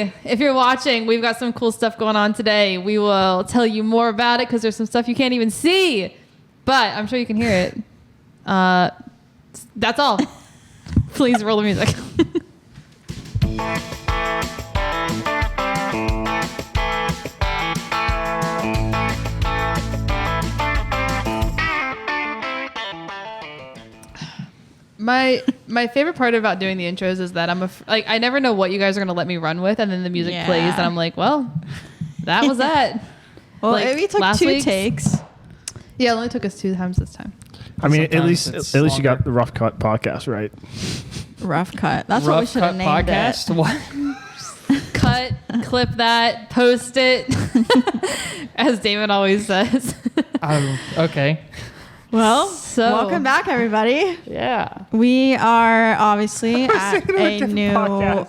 everybody, if you're watching, we've got some cool stuff going on today. We will tell you more about it because there's some stuff you can't even see, but I'm sure you can hear it. That's all. Please roll the music. My favorite part about doing the intros is that I never know what you guys are gonna let me run with, and then the music plays, and I'm like, well, that was that. Well, we took 2 takes. Yeah, it only took us 2 times this time. I mean, at least you got the Rough Cut podcast right. Rough Cut. That's what we should have named podcast? it. What? Cut, clip that, post it, as Damon always says. Okay. Well, welcome back, everybody. Yeah. We are obviously at a new...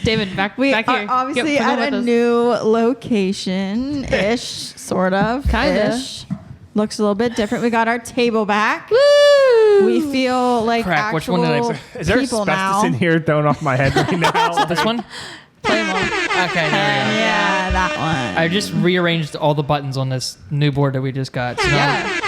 David, back we here. We are obviously at a new location-ish, sort of. Kind-ish. Looks a little bit different. We got our table back. Woo! We feel like Crap, actual which one did Is there people asbestos now. in here thrown off my head right now? This one? Play them all. Okay, there we go. Yeah, that one. I just rearranged all the buttons on this new board that we just got. So Yeah.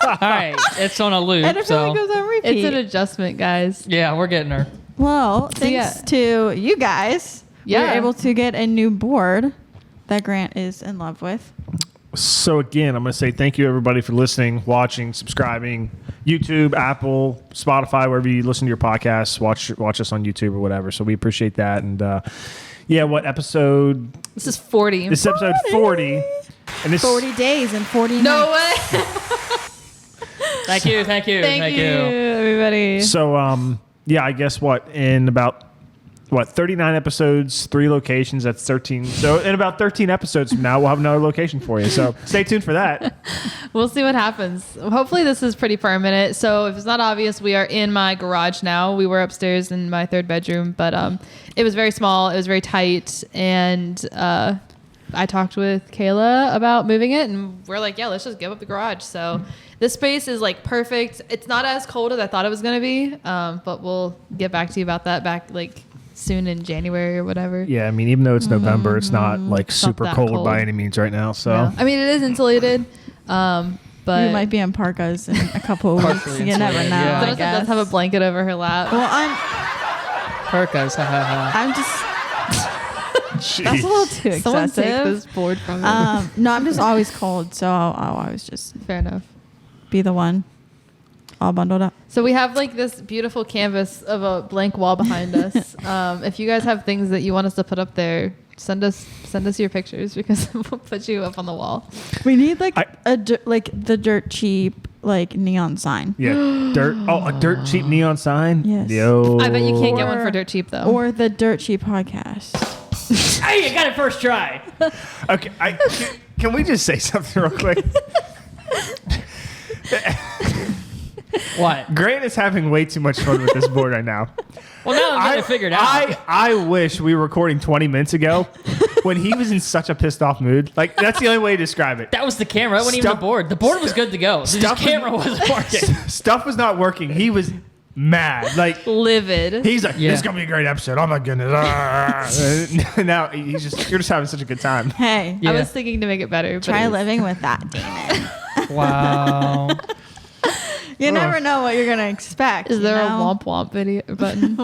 all right, it's on a loop. And I feel like it was on repeat. It's an adjustment, guys. Yeah, we're getting her. Well, thanks to you guys, we were able to get a new board that Grant is in love with. So again, I'm going to say thank you everybody for listening, watching, subscribing, YouTube, Apple, Spotify, wherever you listen to your podcasts, watch us on YouTube or whatever. So we appreciate that. And what episode? This is 40. This is episode 40. And this 40 days and 40 No nights. way. Thank you. Thank you, everybody. So I guess in about 39 episodes, 3 locations, that's 13. So in about 13 episodes from now, we'll have another location for you. So stay tuned for that. We'll see what happens. Hopefully this is pretty permanent. So if it's not obvious, we are in my garage now. We were upstairs in my 3rd bedroom, but it was very small. It was very tight. And I talked with Kayla about moving it, and we're like, yeah, let's just give up the garage. So this space is like perfect. It's not as cold as I thought it was going to be, but we'll get back to you about that soon in January or whatever. Yeah, I mean, even though it's November, it's not like It's super not cold by any means right now. So Yeah. I mean, it is insulated, but We might be in parkas in a couple of weeks. Partially You never know. insulated, yeah. I Vanessa does guess. have a blanket over her lap. Well, Perkas, I'm just. Jeez. That's a little too Someone take excessive. this board from me. No, I'm just always cold, so I'll always just Fair enough. be the one all bundled up. So we have like this beautiful canvas of a blank wall behind us. If you guys have things that you want us to put up there, send us your pictures because we'll put you up on the wall. We need the dirt cheap neon sign. Yeah, a dirt cheap neon sign. Yes. Yo. I bet you can't get one for dirt cheap though. Or the dirt cheap podcast. hey, you got it first try. Okay, can we just say something real quick? What? Grant is having way too much fun with this board right now. Well, now I'm getting it figured out. I wish we were recording 20 minutes ago when he was in such a pissed off mood. Like, that's the only way to describe it. That was the camera. It wasn't even the board. The board was good to go. The camera wasn't working. Stuff was not working. He was mad. Like, livid. he's like, this is going to be a great episode. Oh, my goodness. Now, you're just having such a good time. Hey, Yeah. I was thinking to make it better. try living with that, Damon. Wow. You never know what you're gonna expect. Is there a know? womp womp video button?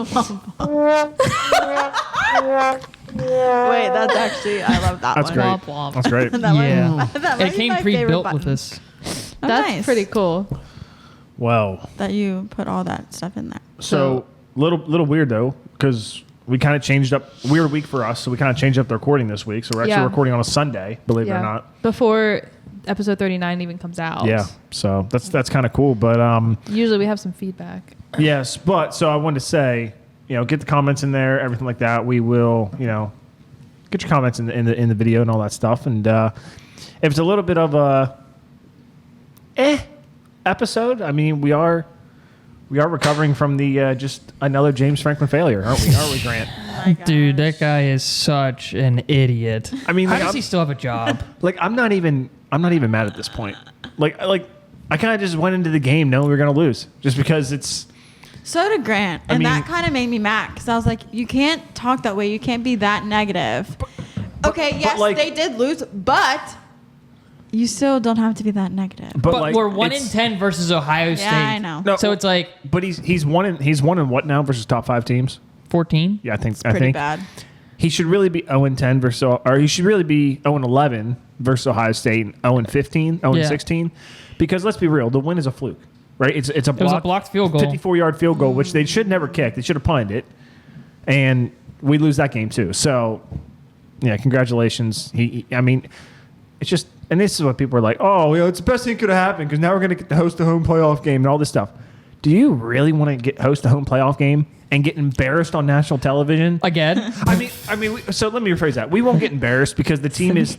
Wait, that's actually I love that That's one. great. Womp womp. That's great. That Yeah. might- that might It be came my favorite pre-built button. with this. Oh, That's nice. pretty cool. Well, That you put all that stuff in there. so little weird, though, because we kind of changed up. Weird week for us, so we kind of changed up the recording this week. So we're actually Yeah. recording on a Sunday, believe it or not. Before episode 39 even comes out. Yeah, so that's kind of cool. But Usually we have some feedback. yes, but so I wanted to say, get the comments in there, everything like that. We will, get your comments in the video and all that stuff. And if it's a little bit of a episode, I mean, we are recovering from the just another James Franklin failure, aren't we, Grant? Dude, that guy is such an idiot. I mean, how like, does he still have a job? Like, I'm not even mad at this point. Like I kind of just went into the game knowing we were going to lose just because it's So did Grant. And that kind of made me mad because I was like, you can't talk that way. You can't be that negative. Okay, yes, like, they did lose, but you still don't have to be that negative. But like, we're 1-10 versus Ohio State. Yeah, I know. No, so it's like, but he's won in what now versus top 5 teams? 14. Yeah, I think It's pretty bad. He should really be 0-10 versus, or he should really be 0-11 versus Ohio State and 0-15, 0-16, because let's be real, the win is a fluke, right? It was a blocked field goal, 54-yard field goal, which they should never kick. They should have punted it, and we lose that game too. So, yeah, congratulations. I mean, it's just, and this is what people are like, oh, it's the best thing that could have happened because now we're going to get to host a home playoff game and all this stuff. Do you really want to host a home playoff game and get embarrassed on national television Again? I mean. So let me rephrase that. We won't get embarrassed because the team is.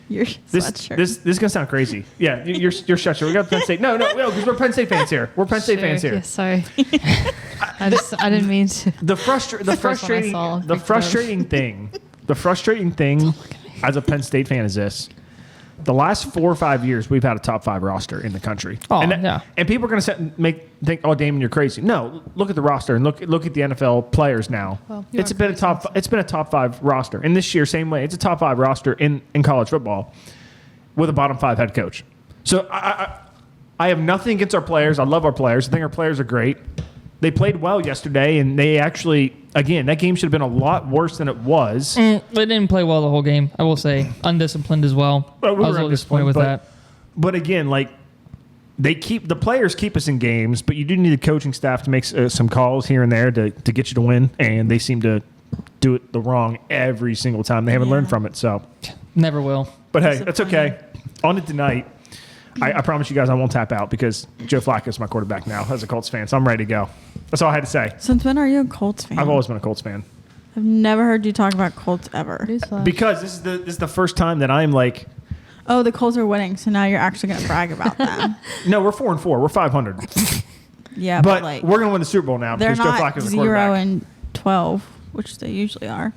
Your This sweatshirt. is gonna sound crazy. Yeah, your sweatshirt. We got Penn State. No, because we're Penn State fans here. We're Penn State fans here. Yeah, sorry. I didn't mean to. The frustrating thing as a Penn State fan is this. The last 4 or 5 years, we've had a top 5 roster in the country. Oh, and yeah. And people are going to think, oh, Damon, you're crazy. No, look at the roster and look at the NFL players now. Well, It's been a top 5 roster. And this year, same way, it's a top 5 roster in college football with a bottom 5 head coach. So I have nothing against our players. I love our players. I think our players are great. They played well yesterday, and they actually, again, that game should have been a lot worse than it was. They didn't play well the whole game, I will say. Undisciplined as well. I was a little disappointed with that. But again, like, the players keep us in games, but you do need the coaching staff to make some calls here and there to get you to win, and they seem to do it the wrong every single time. They haven't learned from it, so. Never will. But hey, that's okay. On it tonight. I promise you guys I won't tap out because Joe Flacco is my quarterback now as a Colts fan, so I'm ready to go. That's all I had to say. Since when are you a Colts fan? I've always been a Colts fan. I've never heard you talk about Colts ever. Because this is the first time that I'm like, oh, the Colts are winning, so now you're actually going to brag about them. no, we're 4-4. We're 500. Yeah, but like we're going to win the Super Bowl now they're because Joe not Flacco's the quarterback. 0-12, which they usually are.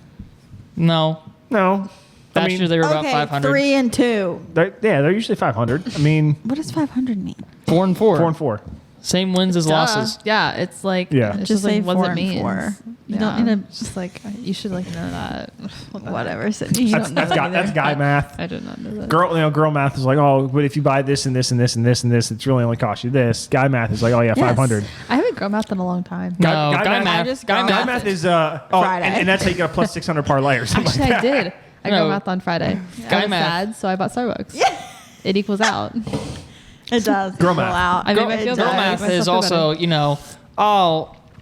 No. I Last year they were about 500. 3-2. They're usually 500. I mean, What does 500 mean? 4-4. 4-4. Same wins as losses. Yeah, it's like Yeah. It's Just like say what 4 it and means. 4. You Yeah. don't need to. It's just like you should like know that. Whatever, Sydney. You That's don't know that that's either. guy math. I did not know that. Girl math is like, oh, but if you buy this and this and this and this and this, it's really only cost you this. Guy math is like, oh yeah, Yes. 500. I haven't grown math in a long time. No, Guy guy math- math. just Guy got- Guy math. math is Friday. and that's how you get a plus 600 parlay or something. Actually, like I that. did. I No. got math on Friday. Guy I was math. sad, so I bought Starbucks. It equals out. It does. Girl Equal math. out. I made my feel Girl better. math Make myself is feel also, better.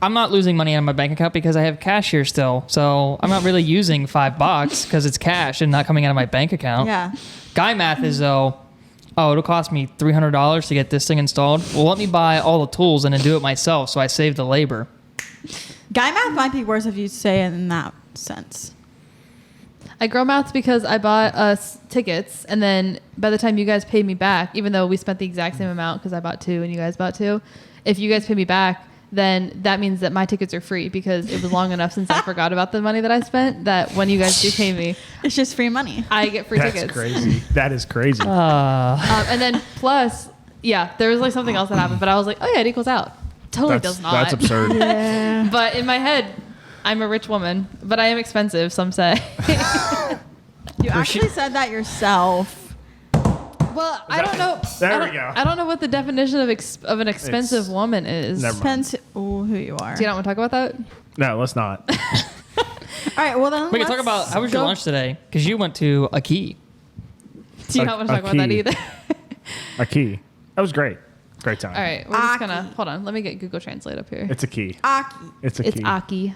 I'm not losing money on my bank account because I have cash here still. So I'm not really using $5 because it's cash and not coming out of my bank account. Yeah. Guy math is it'll cost me $300 to get this thing installed. Well, let me buy all the tools and then do it myself so I save the labor. Guy math might be worse if you say it in that sense. I grow math because I bought us tickets, and then by the time you guys paid me back, even though we spent the exact same amount because I bought 2 and you guys bought 2, if you guys pay me back, then that means that my tickets are free because it was long enough since I forgot about the money that I spent that when you guys do pay me, It's just free money. I get free That's tickets. crazy. That is crazy. And then plus, yeah, there was like something else that happened, but I was like, oh yeah, it equals out. Totally does not. That's absurd. Yeah. But in my head, I'm a rich woman, but I am expensive, some say. You actually said that yourself. Well, I don't know. There I we don't- go. I don't know what the definition of an expensive It's- woman is. Never mind. Depends who you are. Do you not want to talk about that? No, let's not. All right, well then We can talk about how was your lunch today? Because you went to a key. Do you not want to talk about that key. either? A key. That was great. Great time. All right, we're just Aki. gonna hold on. Let me get Google Translate up here. It's a key. Aki. It's a It's key. Aki.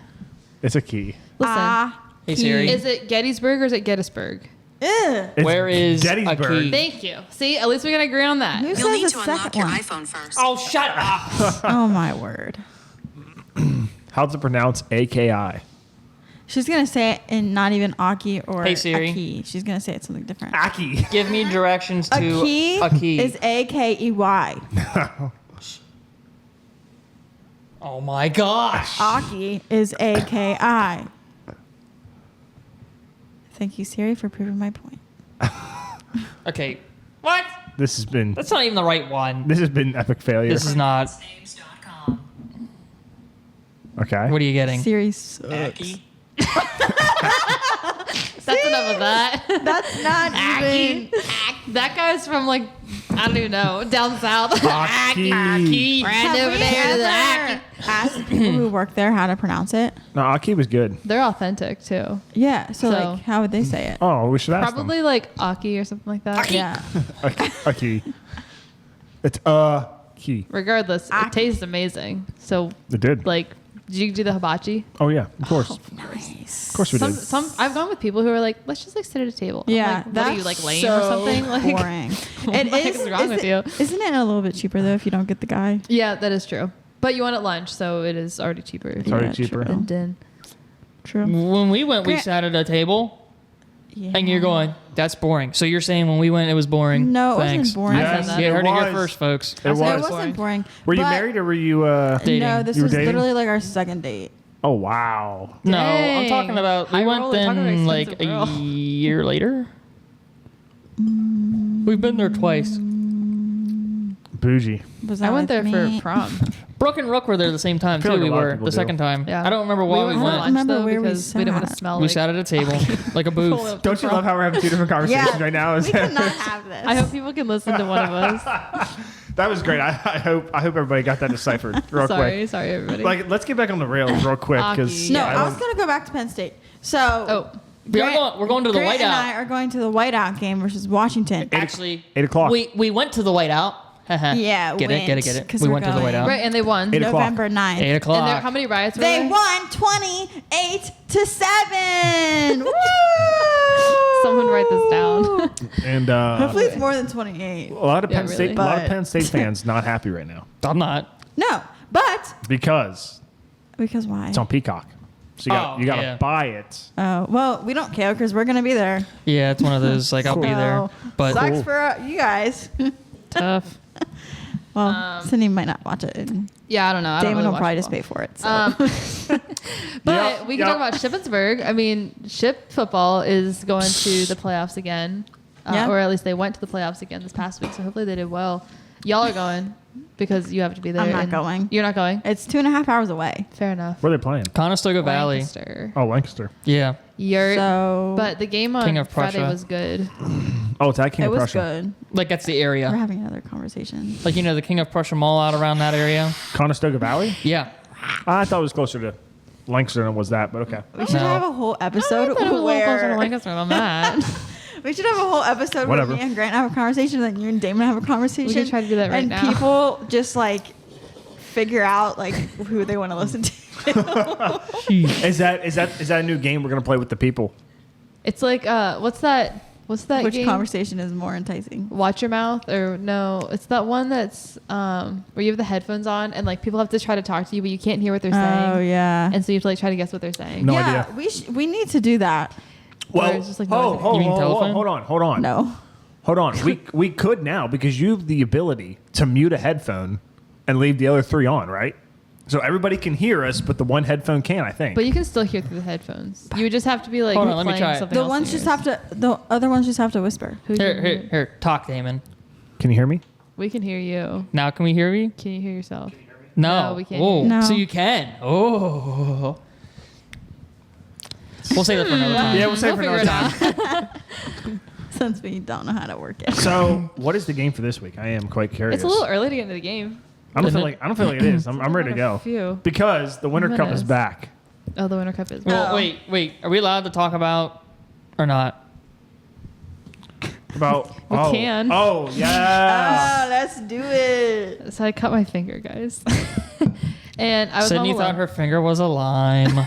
It's a key. Listen, Hey, Siri. is it Gettysburg or is it Gettysburg? Ew. It's Where is a Gettysburg. key? Thank you. See, at least we can agree on that. Who You'll says need the to unlock second your one? iPhone first. Oh, shut up. Oh my word. How's it pronounced? AKI. She's gonna say it in not even Aki or Hey, Siri. Aki. She's gonna say it something different. Aki. Give me directions to A key is AKEY. Oh my gosh. Aki is AKI. Thank you, Siri, for proving my point. Okay. What? This has been That's not even the right one. epic failure. This is not. Names.com. Okay. What are you getting? Series sucks. That's enough of that. That's not even. That guy's from like, I don't even know, down south. Aki. Right over there to the Aki. Asked people who work there how to pronounce it? No, Aki was good. They're authentic too. Yeah. So, So- like, how would they say it? Oh, we should ask Probably like Aki or something like that. Yeah. them. Aki. It's Aki. Regardless, Aki. it tastes amazing. So It did. like, did you do the hibachi? Oh yeah, of course. Nice. Of course we did. Some I've gone with people who are like, let's just like sit at a table. I'm Yeah. like, what are you like lame so or something? Like, boring. what the heck is wrong with you? Isn't it a little bit cheaper though if you don't get the guy? Yeah, that is true. But you want it lunch, so it is already cheaper. It's already Yeah, cheaper. true. And then True. When we went, we Grant- sat at a table, Yeah. and you're going, that's boring. So you're saying when we went, it was boring? No, it Thanks. wasn't boring. Yes, that. You heard it was. here first, folks. It I said It was. wasn't boring. Were you but- married or were you? Dating. No, this You were was dating? literally like our second date. Oh wow. No, I'm Dang. talking about, we High went roller, talking about then like expensive a girl. year later. We've been there twice. Bougie. Was I that went with there me? for prom. Brooke and Rook were there the same time, I feel too. like We a lot of were people the do. second time. Yeah. I don't remember why we went for went. lunch remember though where we because we didn't want to sat. smell. We like, sat at a table, like a booth. Pull up Don't you love how we're having two different conversations Yeah. right now? We could not have this. I hope people can listen to one of us. That was great. I hope everybody got that deciphered real quick. Sorry, everybody. Like, let's get back on the rails real quick because Aki. No, Yeah, I was gonna go back to Penn State. So oh, We're going to the Grant and I whiteout. are going to the whiteout game versus Washington. Actually, 8:00. We went to the whiteout. Yeah, get went, it. 'cause We we're went to the going. whiteout. right, and they won. 8 o'clock. November 9th. 8 And o'clock. how many riots were They there? won 28-7. Woo! Someone write this down. And Hopefully it's more than 28. a lot of Yeah, Penn really. State, a lot of But- Penn State fans not happy right now I'm not. No, but because because why? it's on Peacock. So you got to yeah. buy it. Oh well, we don't care because we're gonna be there. Yeah, it's one of those, like, I'll be there. So, But sucks Cool. for you guys. Tough. Well, Cindy might not watch it. And Yeah, I don't know. I don't Damon really will watch probably just football. pay for it. So. But Yep, we can yep. talk about Shippensburg. I mean, Ship football is going to the playoffs again, Yeah. or at least they went to the playoffs again this past week. So hopefully they did well. Y'all are going because you have to be there. I'm not and going. You're not going. It's 2.5 hours away. Fair enough. Where are they playing? Conestoga Valley. Lancaster. Oh, Lancaster. Yeah. You're, So but the game King on of Friday Prussia. was good. Oh, it's at King it of was Prussia. good. Like, that's the We're area. having another conversation. Like, the King of Prussia Mall out around that area. Conestoga Valley? Yeah. I thought it was closer to Lancaster than it was that, but okay. We should No. have a whole I episode thought it was a little closer to where Lancaster than that. we should have a whole episode Whatever. where me and Grant have a conversation, then you and Damon have a conversation. We can try to do that right and now. people just like figure out like who they want to listen to. Is that a new game we're gonna play with the people? It's like what's that Which game? conversation is more enticing? Watch your mouth, or no, it's that one that's where you have the headphones on and like people have to try to talk to you but you can't hear what they're saying. Oh yeah. And so you have to like try to guess what they're saying. No yeah, idea. we need to do that. Or it's just like noise. You mean telephone? hold on. No. Hold on. we could now because you have the ability to mute a headphone and leave the other three on, right? So everybody can hear us, but the one headphone can't, I think. But you can still hear through the headphones. You would just have to be like Hold on, let me playing try it. something The else ones in just yours. have to. The other ones just have to whisper. Who Here, can here, hear? here. Talk, Damon. Can you hear me? We can hear you. Now can we hear you? Can you hear yourself? No. No, we can't Oh, hear you. No. so you can. Oh. We'll save that for another time. Yeah, we'll save it for We'll another figure time. Since we don't know how to work it. So, what is the game for this week? I am quite curious. It's a little early to get into the game. I don't Isn't feel it? like it is. I'm ready to Got a go few. because the Winter Cup is Minutes. back. Oh, the Winter Cup is. Well, Oh. wait. Are we allowed to talk about or not? About We can. Oh yeah. Oh, let's do it. So I cut my finger, guys. And I was Sydney home thought alone. her finger was a lime.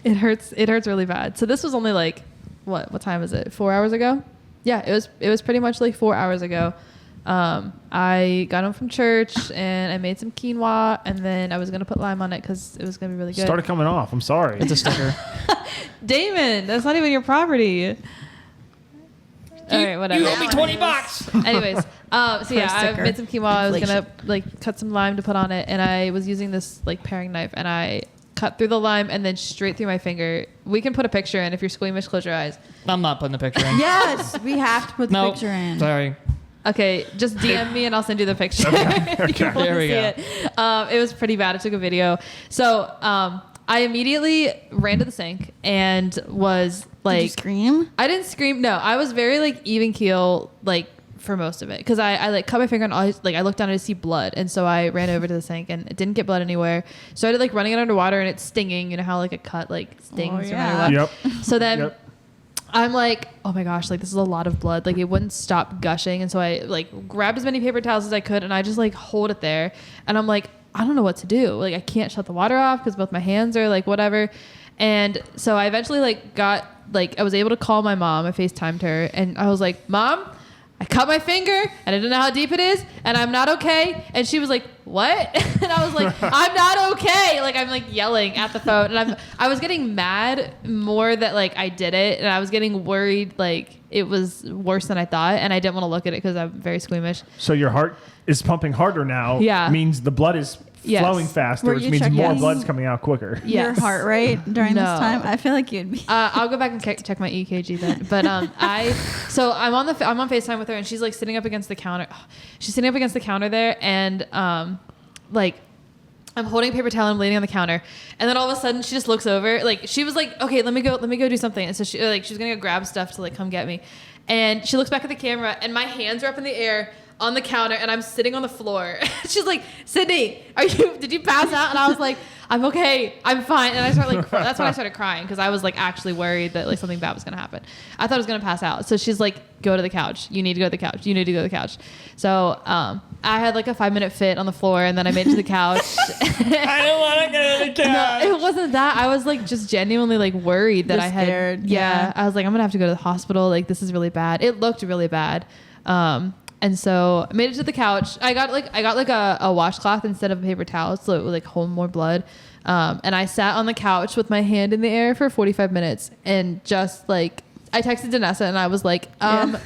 It hurts really bad. So this was only like what time is it? 4 hours ago? Yeah, it was pretty much like 4 hours ago. I got home from church and I made some quinoa and then I was gonna put lime on it because it was gonna be really good. Started coming off. I'm sorry. It's a sticker. Damon, that's not even your property. All right, whatever. You owe me $20. Anyways, so yeah, I sticker. made some quinoa. I was gonna Inflation. like cut some lime to put on it, and I was using this like paring knife, and I cut through the lime and then straight through my finger. We can put a picture in if you're squeamish. Close your eyes. I'm not putting the picture in. Yes, we have to put the No. picture in. Sorry. Okay, just DM me and I'll send you the picture. Okay. There we go. It was pretty bad. I took a video. So I immediately ran to the sink and was like, Did you scream? I didn't scream. No, I was very like even keel like for most of it because I like cut my finger and I looked down and I see blood, and so I ran over to the sink and it didn't get blood anywhere. Started like running it underwater and it's stinging. You know how like a cut like stings no matter what. Yep. So then. Yep. I'm like, oh my gosh, like this is a lot of blood. Like it wouldn't stop gushing. And so I like grabbed as many paper towels as I could and I just like hold it there. And I'm like, I don't know what to do. Like I can't shut the water off because both my hands are like whatever. And so I eventually like got like, I was able to call my mom. I FaceTimed her and I was like, Mom, I cut my finger and I don't know how deep it is and I'm not okay. And she was like, what? And I was like, I'm not okay. Like I'm like yelling at the phone and I was getting mad more that like I did it. And I was getting worried like it was worse than I thought. And I didn't want to look at it because I'm very squeamish. So your heart is pumping harder now. Yeah. Means the blood is flowing faster, which means more blood's coming out quicker. Yes. Your heart rate during this time? I feel like you'd be. I'll go back and check my EKG then. But I'm on FaceTime with her and she's like sitting up against the counter. She's sitting up against the counter there and like I'm holding a paper towel and I'm laying on the counter. And then all of a sudden she just looks over. Like she was like, okay, let me go do something. And so she was gonna go grab stuff to like come get me. And she looks back at the camera and my hands are up in the air on the counter and I'm sitting on the floor. She's like, Sydney, did you pass out? And I was like, I'm okay, I'm fine. And I started like, that's when I started crying because I was like actually worried that like something bad was gonna happen. I thought I was gonna pass out. So she's like, go to the couch. You need to go to the couch. You need to go to the couch. So I had like a 5-minute fit on the floor and then I made it to the couch. I don't want to go to the couch. No, it wasn't that. I was like just genuinely like worried that I had. Scared. Yeah. I was like, I'm gonna have to go to the hospital. Like this is really bad. It looked really bad. And so I made it to the couch. I got like a washcloth instead of a paper towel, so it would like hold more blood. And I sat on the couch with my hand in the air for 45 minutes and just like I texted Danessa and I was like,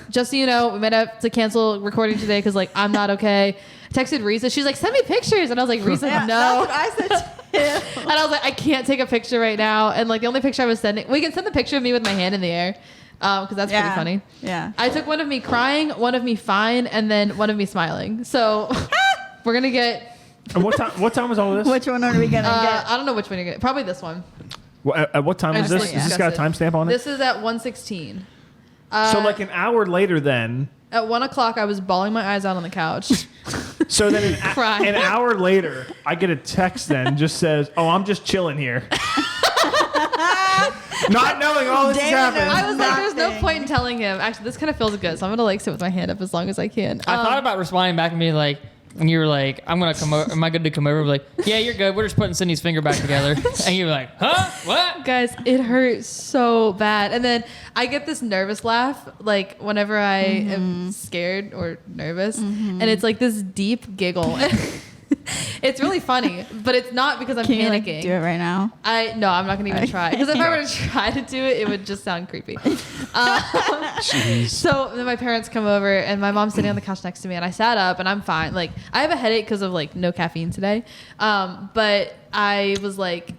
just so you know, we might have to cancel recording today because like I'm not okay. I texted Risa. She's like, send me pictures. And I was like, Risa, no. That's what I said to him. And I was like, I can't take a picture right now. And like the only picture I was sending, we can send the picture of me with my hand in the air. Because that's pretty funny. Yeah. I took one of me crying, one of me fine, and then one of me smiling. So we're gonna get. And what time was all this? Which one are we gonna get? I don't know which one you're gonna. Probably this one. Well, at what time is this? Is this got a timestamp on it? This is at 1:16. So like an hour later, then. At 1 o'clock, I was bawling my eyes out on the couch. So then an hour later, I get a text. Then just says, "Oh, I'm just chilling here." Not knowing all this is happening. I was like, there's no point in telling him. Actually, this kind of feels good, so I'm gonna like sit with my hand up as long as I can. I thought about responding back and being like, when you were like, I'm gonna come over. Am I good to come over? Like, yeah, you're good. We're just putting Sydney's finger back together. And you were like, huh? What? Guys, it hurts so bad. And then I get this nervous laugh, like whenever I am scared or nervous, and it's like this deep giggle. It's really funny, but it's not because I'm panicking. Like, do it right now? No, I'm not gonna even try because if I were to try to do it, it would just sound creepy. So then my parents come over and my mom's sitting on the couch next to me, and I sat up and I'm fine. Like I have a headache because of like no caffeine today, but I was like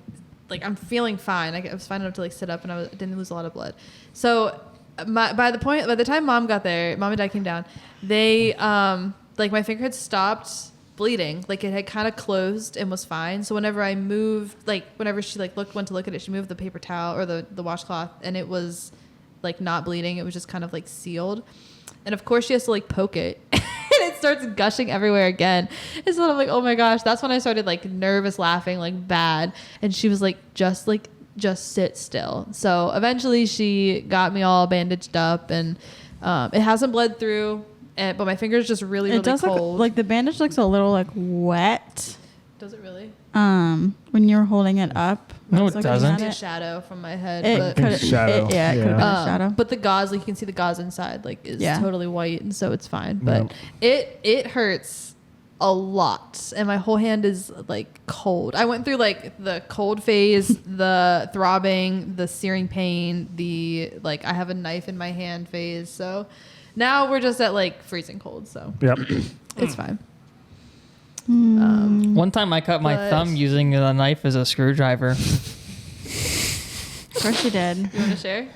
I'm feeling fine. I was fine enough to like sit up, and I didn't lose a lot of blood. So by the time mom got there, mom and dad came down. They like my finger had stopped bleeding, like it had kind of closed and was fine. So whenever I moved, like whenever she like went to look at it, she moved the paper towel or the washcloth, and it was like not bleeding. It was just kind of like sealed. And of course she has to like poke it and it starts gushing everywhere again. And so I'm like, oh my gosh. That's when I started like nervous laughing like bad. And she was like, just sit still. So eventually she got me all bandaged up, and it hasn't bled through. But my finger's just really, really cold. Like the bandage looks a little like wet. Does it really? When you're holding it up. No, it doesn't. It's a shadow from my head. It could have been a shadow. But the gauze, like you can see the gauze inside, like is totally white, and so it's fine. But it hurts a lot, and my whole hand is like cold. I went through like the cold phase, the throbbing, the searing pain, the like I have a knife in my hand phase. So now we're just at like freezing cold. So it's fine. One time I cut my thumb using a knife as a screwdriver. Of course you did. You want to share?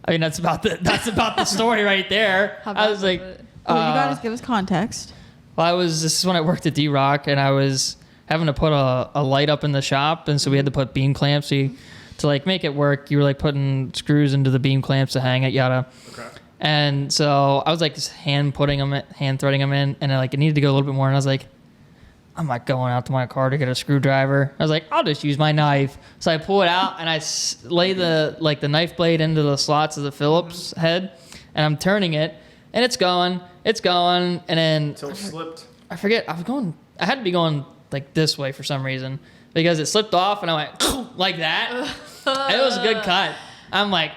I mean, that's about the story right there. I was like, Well, you gotta give us context. Well, this is when I worked at D-Rock, and I was having to put a light up in the shop, and so we had to put beam clamps. To like make it work, you were like putting screws into the beam clamps to hang it, yada. Okay. And so I was like just hand threading them in, and it needed to go a little bit more, and I was like, I'm not going out to my car to get a screwdriver. I was like, I'll just use my knife. So I pull it out, and I lay the knife blade into the slots of the Phillips head, and I'm turning it, and it's going, and then until it slipped. I forget. I had to be going like this way for some reason because it slipped off, and I went like that. And it was a good cut. I'm like,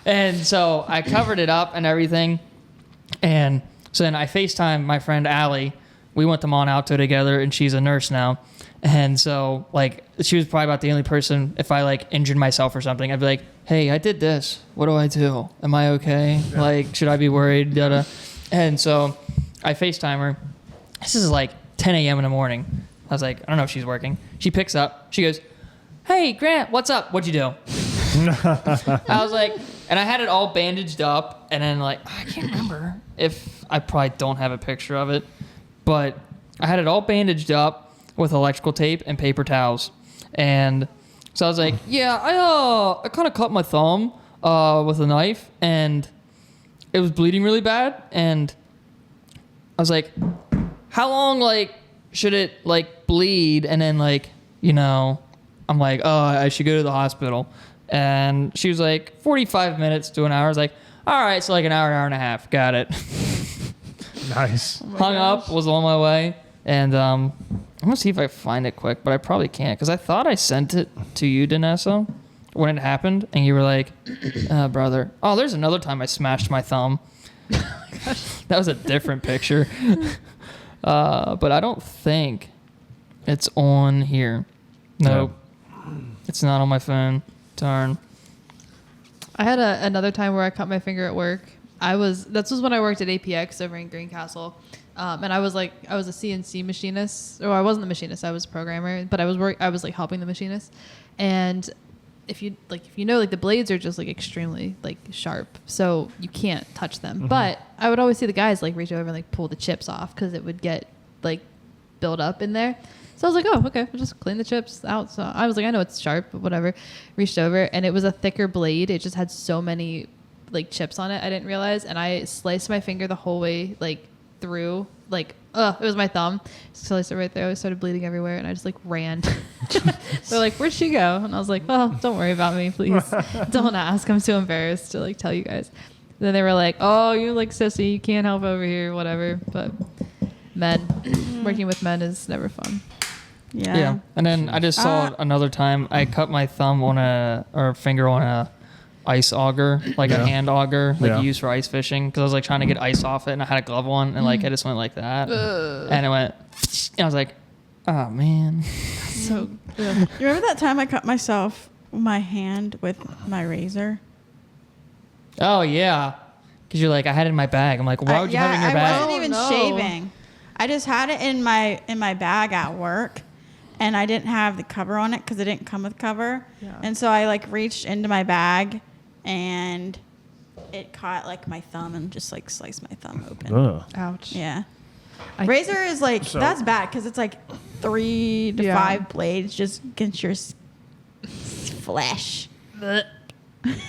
and so I covered it up and everything, and so then I FaceTimed my friend Allie. We went to Mont Alto together, and she's a nurse now. And so, she was probably about the only person, if I, injured myself or something, I'd be like, hey, I did this. What do I do? Am I okay? Yeah. Should I be worried? Yada. And so I FaceTime her. This is 10 a.m. in the morning. I was like, I don't know if she's working. She picks up. She goes, hey, Grant, what's up? What'd you do? I was like, and I had it all bandaged up. And then, I can't remember if I probably don't have a picture of it. But I had it all bandaged up with electrical tape and paper towels. And so I was like, yeah, I kind of cut my thumb with a knife, and it was bleeding really bad. And I was like, how long, should it, bleed? And then, I'm like, oh, I should go to the hospital. And she was like, 45 minutes to an hour. I was like, all right, so an hour and a half. Got it. Nice. Hung up, was on my way, and I'm gonna see if I find it quick, but I probably can't because I thought I sent it to you, Danessa, when it happened, and you were like, brother. Oh, there's another time I smashed my thumb. That was a different picture. But I don't think it's on here. Nope. It's not on my phone. Darn. I had another time where I cut my finger at work. This was when I worked at APX over in Greencastle. And I was a CNC machinist, or I wasn't the machinist, I was a programmer, but I was helping the machinist. And if you know, the blades are just extremely sharp, so you can't touch them. Mm-hmm. But I would always see the guys reach over and pull the chips off because it would get build up in there. So I was like, oh, okay, I'll just clean the chips out. So I was like, I know it's sharp, but whatever. Reached over, and it was a thicker blade. It just had so many chips on it, I didn't realize, and I sliced my finger the whole way through. It was my thumb. Sliced it right there. I started bleeding everywhere, and I just ran. They're like, where'd she go? And I was like, oh, don't worry about me, please. Don't ask. I'm too embarrassed to tell you guys. Then they were like, oh, you're sissy, you can't help over here, whatever. But working with men is never fun. Yeah. And then I just saw another time I cut my thumb or finger on a ice auger, a hand auger, you use for ice fishing, because I was trying to get ice off it, and I had a glove on, and I just went like that, and it went, and I was like, oh man. So you remember that time I cut myself my hand with my razor? Oh yeah, because you're like, I had it in my bag. I'm like, why would you have it in your bag? I wasn't even shaving. I just had it in my bag at work, and I didn't have the cover on it because it didn't come with cover. Yeah. And so I reached into my bag, and it caught my thumb and just sliced my thumb open. Ugh. Ouch. Yeah. Razor is that's bad because it's 3 to 5 blades just against your flesh.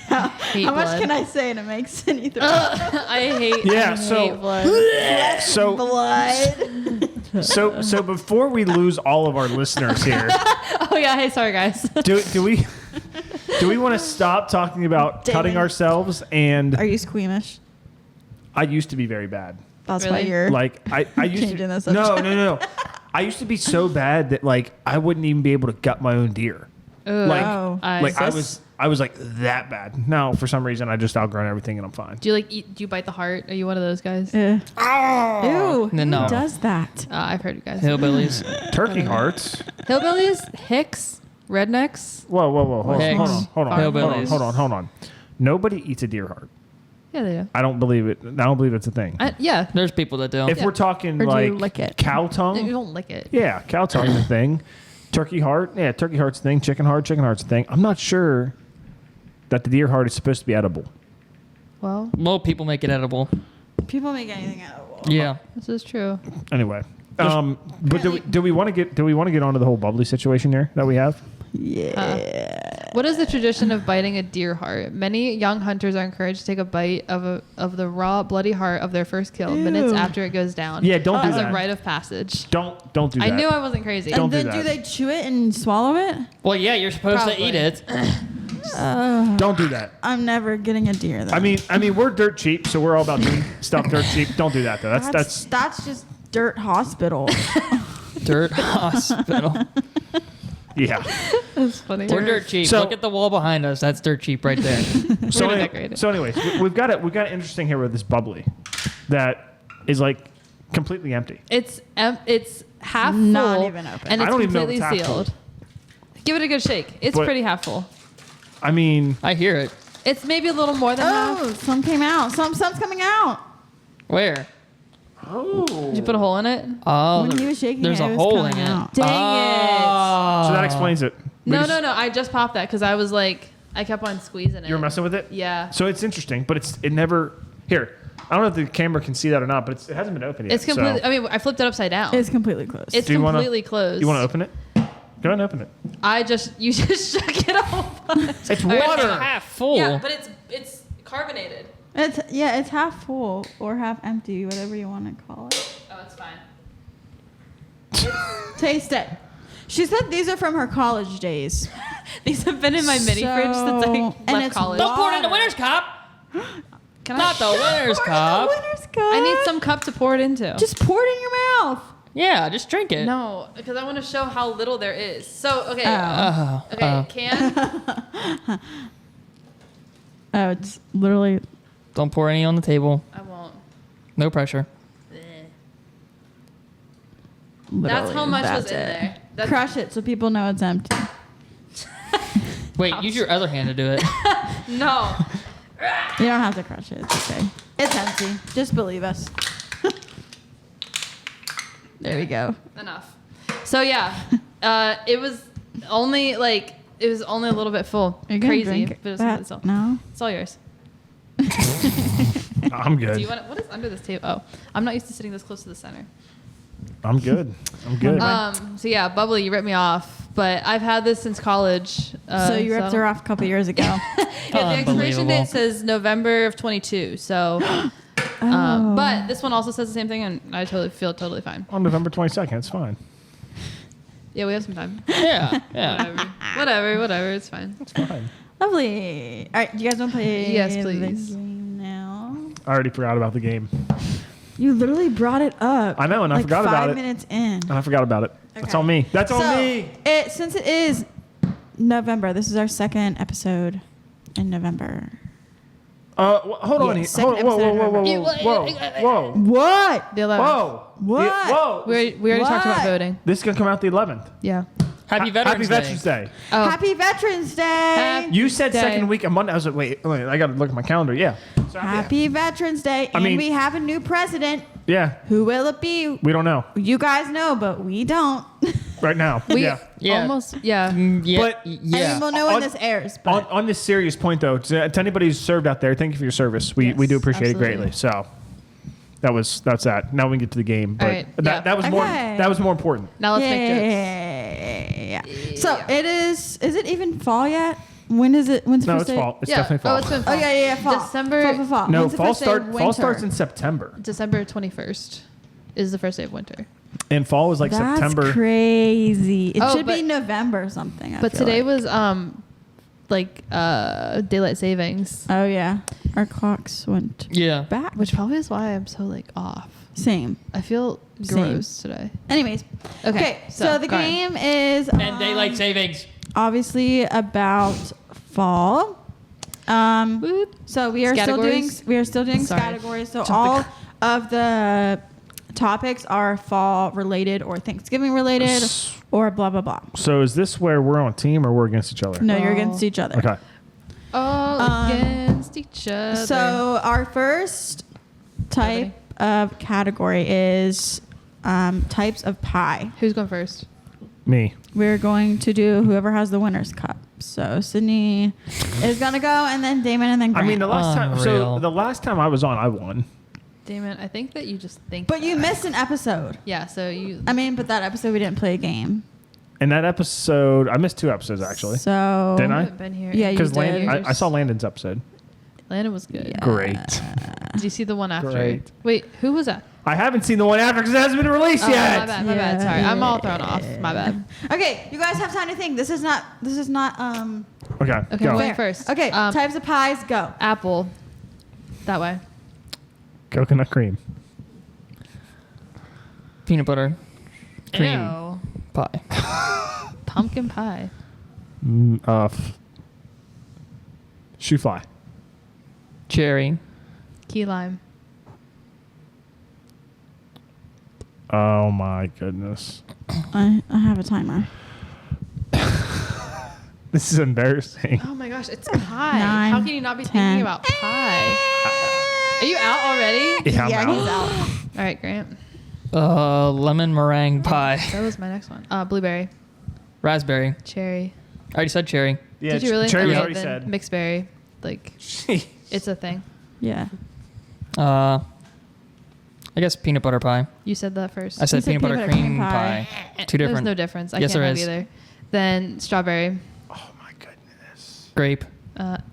How much can I say to make Cindy throw? I hate blood. So before we lose all of our listeners here. Oh yeah, hey, sorry guys. Do we want to stop talking about cutting ourselves? And are you squeamish? I used to be very bad. That's why you're I used to no. I used to be so bad that I wouldn't even be able to gut my own deer. I was that bad. Now for some reason I just outgrown everything and I'm fine. Do you do you bite the heart? Are you one of those guys? Yeah. Oh. Ew. No. Who does that? I've heard you guys. Hillbillies. Turkey hearts. Hillbillies, Hicks, rednecks. Whoa. Hold Hillbillies. on. Nobody eats a deer heart. Yeah, they do. I don't believe it. I don't believe it's a thing. Yeah. There's people that do. If we're talking or do you lick it? Cow tongue. You don't lick it. Yeah, cow tongue is a thing. Turkey heart. Yeah, turkey heart's a thing. Chicken heart's a thing. I'm not sure that the deer heart is supposed to be edible. Well, people make it edible. People make anything out of wool. Yeah. This is true. Anyway, but do we want to get onto the whole bubbly situation here that we have? Yeah. What is the tradition of biting a deer heart? Many young hunters are encouraged to take a bite of the raw, bloody heart of their first kill minutes after it goes down. Yeah, don't do as that. a rite of passage. Don't do that. I knew I wasn't crazy. Don't And then do do that. they chew it and swallow it? Well, yeah, you're supposed to Probably. eat it. Don't do that. I'm never getting a deer then. I mean, we're dirt cheap, so we're all about doing stuff dirt cheap. Don't do that though. That's that's just dirt hospital. Dirt hospital. yeah. That's funny. We're dirt cheap. So- Look at the wall behind us. That's dirt cheap right there. So, gonna decorate it. so anyways, we've got it interesting here with this bubbly that is like completely empty. It's half Not full even open. and I it's don't even know if completely it's half full. sealed. Give it a good shake. It's But- pretty half full. I mean, I hear it. It's maybe a little more than half. Oh, some came out. Some's coming out. Where? Did you put a hole in it? Oh, When he was shaking there's it, a it was hole in coming it. out. Dang so that explains it. No. I just popped that because I was like, I kept on squeezing it. You were messing with it. Yeah. So it's interesting, but it never here. I don't know if the camera can see that or not, but it hasn't been opened yet. It's completely. So. I mean, I flipped it upside down. It's completely closed. It's Do you wanna- completely closed. You want to open it? Go ahead and open it. You just shook it off. It's It's water. half full. Yeah, but it's carbonated. It's half full or half empty, whatever you want to call it. Oh, it's fine. Taste it. She said these are from her college days. These have been in my mini fridge since I and left it's college. Don't pour it in the water. winner's cup. Can Not the winner's Pour it in cup. the winner's cup. I need some cup to pour it into. Just pour it in your mouth. Yeah, just drink it. no, because I want to show how little there is. So okay, can Oh, it's literally. Don't pour any on the table. I won't. No pressure. That's how much was that's in it. there. That's, Crush it so people know it's empty. Wait, use your other hand to do it. no. You don't have to crush it. It's okay. It's empty. Just believe us. There we go. Enough. So yeah, it was only a little bit full. Are you gonna Crazy, drink but that? it's all, No. it's all yours. I'm good. Do you want? What is under this table? Oh, I'm not used to sitting this close to the center. I'm good. I'm good. So yeah, Bubly, you ripped me off, but I've had this since college. So you ripped her off a couple years ago. Yeah, the expiration Unbelievable. date says November of 22. So, but this one also says the same thing, and I feel totally fine. On November 22nd, it's fine. Yeah, we have some time. Yeah, yeah. Whatever. It's fine. It's fine. Lovely. All right, you guys want to play Yes, the please. game now? I already forgot about the game. You literally brought it up. I know, and I forgot about it. 5 minutes in. And I forgot about it. That's Okay. on me. That's on me. Since it is November, this is our second episode in November. Hold on. Yeah, Here. second Whoa, episode whoa, of whoa. What? The 11th. Whoa. What? Yeah, whoa. We already talked about What? voting. This is going to come out the 11th. Yeah. Happy Veterans Day. Oh. Happy Veterans Day. You said Day. second week of Monday. I was like, wait, I got to look at my calendar. Yeah. So, Happy Veterans Day. I And mean- we have a new president. Yeah. Who will it be? We don't know You guys know, but we don't. right now. We yeah. Yeah. almost. Yeah. Yeah, But- yeah. And we'll know when On- this airs. But On this serious point, though, to anybody who's served out there, thank you for your service. We Yes, do appreciate absolutely. it greatly. So that's that. Now we can get to the game. But All right, that, yeah. that was Okay. more important. Now let's make jokes. yeah. So it is. Is it even fall yet? When is it? When's the No, first it's day? fall. It's Yeah. definitely fall. Oh, it's been Oh fall. yeah. Fall. December- Fall. No, When's the fall first day of fall starts winter? in September, December 21st is the first day of winter. and fall is like That's September. crazy. It Oh, should be but- November or something. I But feel today like. was daylight savings, Oh yeah, our clocks went Yeah. back. which probably is why I'm so off. Same. I feel Same. gross today. Anyways, Okay, So the go ahead. game is And daylight savings. obviously about fall. Boop. So we are still doing Categories? Sorry. categories. So Jumping. all of the topics are fall related or Thanksgiving related or blah blah blah. So is this where we're on a team or we're against each other? No, you're Fall. against each other. Okay. All against each other. So our first type of category is types of pie. Who's going first? Me. We're going to do whoever has the winner's cup. So Sydney is gonna go, and then Damon, and then I Grant. mean, the last time. So Unreal. the last time I was on, I won. Damon, I think that you just think. But you missed an episode. Yeah, so you. I mean, but that episode we didn't play a game. And that episode, I missed 2 episodes actually. So Didn't I? haven't been here. Yeah, in you Because did. years. I saw Landon's episode. Landon was good. Yeah. Great. Did you see the one after? Great. Wait, who was that? I haven't seen the one after because it hasn't been released Oh, yet. my bad. My bad. Sorry, I'm all thrown off. My bad. Okay, you guys have time to think. This is not. Okay, Okay, go. wait. First. Okay, types of pies. Go. Apple. That way. Coconut cream. Peanut butter. Cream Ew. pie. Pumpkin pie. Shoe fly. Cherry. Key lime. Oh my goodness. I have a timer. This is embarrassing. Oh my gosh, it's pie. 9, How can you not be 10. thinking about pie? Are you out already? Yeah, I'm he's out. out. All right, Grant. Lemon meringue pie. That was my next one. Blueberry. Raspberry. Cherry. I already said cherry. Yeah, Did you really? Cherry we Okay, already then said. Mixed berry. Like, it's a thing. Yeah. I guess peanut butter pie. You said that first. I said said peanut butter cream pie. Two There's different. no difference. I Yes, can't there have is. either. Then strawberry. Oh my goodness. Grape.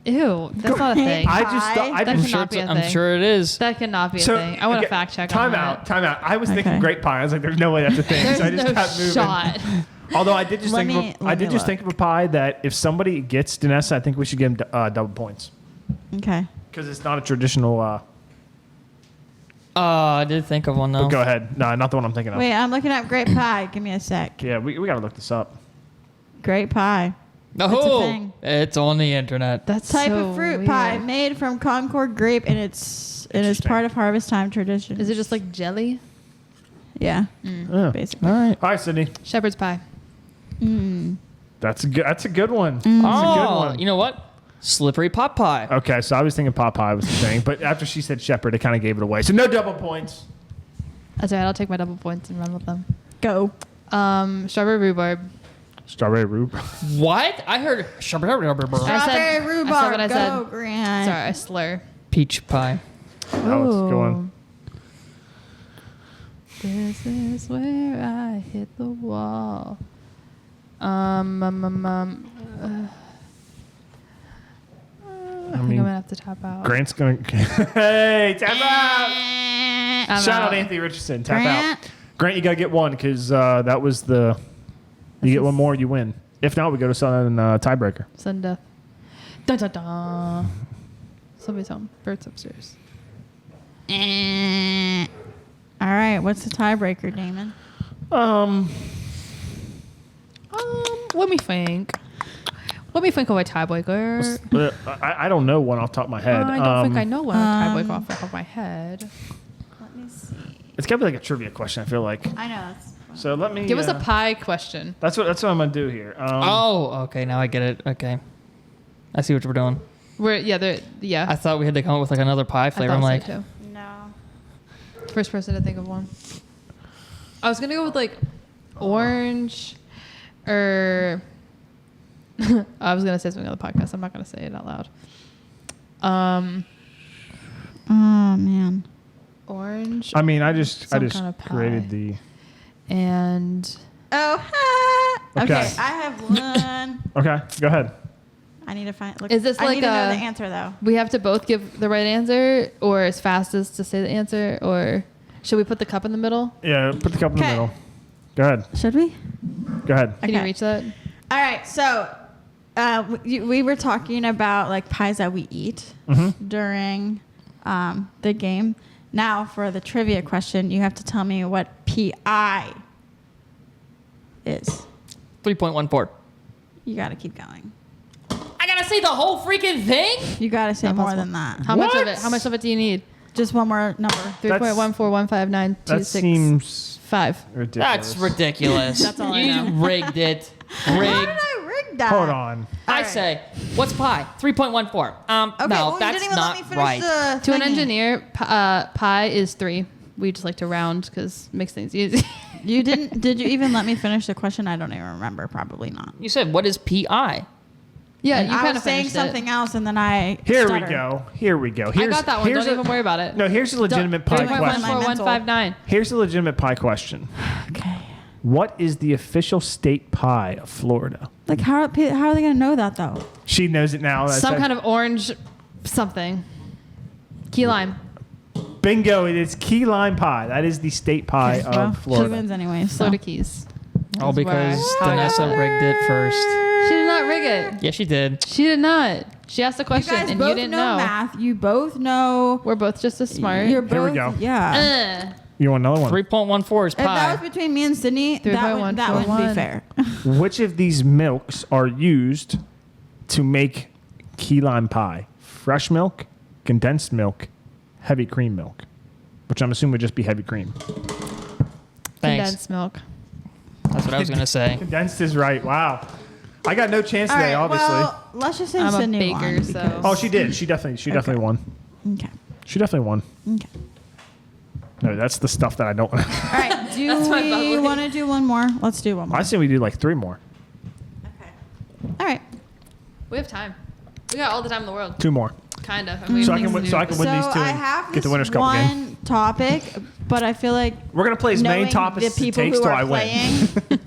Ew, that's not a thing. I just thought I That just cannot be a I'm thing. sure it is. That cannot be a thing. I want to okay, fact check on that. Time out. I was thinking Okay. grape pie. I was like, there's no way that's a thing. There's so I just no kept moving. shot. Although I did just Let think me- of a, let I did me just look. think of a pie that if somebody gets Danessa, I think we should give them double points Okay. because it's not a traditional. I did think of one though. But go ahead. No, not the one I'm thinking of. Wait, I'm looking up grape pie. Give me a sec. Yeah, we got to look this up. Grape pie. Oh, thing. it's on the internet. That's Type so of fruit weird. pie made from Concord grape, and it is Interesting. part of harvest time tradition. Is it just like jelly? Yeah, Yeah. basically. All right. All right, Sydney. Shepherd's pie. That's a good. That's a good one. Mm. That's a good Oh, one. you know what? Slippery pot pie. Okay, so I was thinking pot pie was the thing, but after she said shepherd, it kind of gave it away. So no double points. That's all right. I'll take my double points and run with them. Go. Strawberry rhubarb. Strawberry rhubarb. What? I heard Strawberry I said rhubarb. what I Go, said. Grant. Sorry, I slur. peach pie. That was a good one. This is where I hit the wall. I think I'm gonna have to tap out. Grant's going to. Hey, tap out. I'm Shout out out. Anthony Richardson. Tap Grant. out. Grant, you got to get one because that was the. You get one more, you win. If not, we go to sudden tiebreaker. Sudden death. Dun, dun, dun. Somebody's home. Bert's upstairs. All right. What's the tiebreaker, Damon? Let me think. Let me think of a tiebreaker. I don't know one off the top of my head. I don't think I know one tiebreaker off the top of my head. Let me see. It's got to be like a trivia question, I feel like. I know. So let me. Give us a pie question. That's what I'm going to do here. Okay, now I get it. Okay. I see what we're doing. Yeah. I thought we had to come up with like another pie I flavor. thought I'm so like, too. No. First person to think of one. I was gonna go with like orange, or I was gonna say something on the podcast. I'm not gonna say it out loud. Oh man. Orange. I mean, I just Some kind of created pie. the. Oh. Okay. Okay. I have one. Okay, go ahead. I need to find. Look, Is this I like need to know a- the answer though. We have to both give the right answer, or as fast as to say the answer, or should we put the cup in the middle? Yeah, put the cup in the Okay. middle. Go ahead. Should we? Go ahead. Can you Okay. reach that? All right. So, we were talking about like pies that we eat during the game. Now, for the trivia question, you have to tell me what PI is. 3.14. You got to keep going. I gotta say the whole freaking thing? You got to say Not more possible. than that. How much of What? it? How much of it do you need? Just one more number. 3.1415926. That seems 5. ridiculous. That's ridiculous. That's all I you know. rigged it. How did Rigged. I rig that? Hold on. I Alright. say, what's pi? 3.14. Okay, no, well, you that's didn't even not let me finish right. the To an thingy. engineer, pi is 3. We just like to round because it makes things easy. You didn't? Did you even let me finish the question? I don't even remember. Probably not. You said, what is pi? Yeah, And you I kind was of saying something else, and then I Here stuttered. we go. I got that one. here's Don't even worry about it. No, here's a legitimate pie don't worry about question. my 3.14159. Here's a legitimate pie question. Okay. What is the official state pie of Florida? Like how are they gonna know that though? She knows it now. Some kind of orange something. Key lime. Bingo! It is key lime pie. That is the state pie Well, of she Florida. wins anyway. So. Florida Keys. All That's where because I- Danessa rigged it first. She did not rig it. Yeah, she did. She did not. She asked a You question guys and both you didn't know know. math. You both know. We're both just as smart. You're both. Here we go. Yeah. You want another one? 3.14 is If that pie. was between me and Sydney, that wouldn't be 3.141. fair. Which of these milks are used to make key lime pie? Fresh milk, condensed milk, heavy cream milk, which I'm assuming would just be heavy cream. Thanks. Condensed milk. That's what I was going to say. Condensed is right. Wow. I got no chance All today, right. obviously. Well, let's just say I'm a Sydney baker, won so- because- Oh, she did. She definitely won. Okay. She definitely won. Okay. No, that's the stuff that I don't. All right. Do That's my we bubbly. want to do one more? Let's do one more. I say we do like 3 more. Okay. All right. We have time. We got all the time in the world. 2 more. Kind of. And we So have I can things win- to so do. I can win these two I and have get this the Winners' Cup one again. topic, but I feel like We're going to play as many knowing topics the as it people takes who till are I win. playing,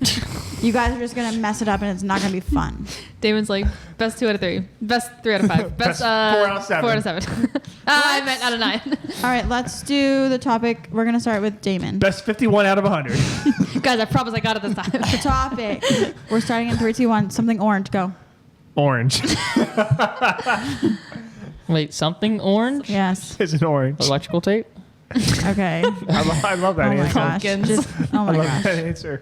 you guys are just gonna mess it up, and it's not gonna be fun. Damon's like, best 2 out of 3. Best 3 out of 5. Best Best 4 out of 7. 4 out of 7. I meant out of 9. All right, let's do the topic. We're gonna start with Damon. Best 51 out of 100. Guys, I promise I got it this time. The topic. We're starting in 3, 2, 1. Something orange. Go. Orange. Wait, something orange? Yes. Is an orange. Electrical tape? Okay. I love that Oh my answer. gosh. Pumpkins. Just, oh I my love gosh. that answer.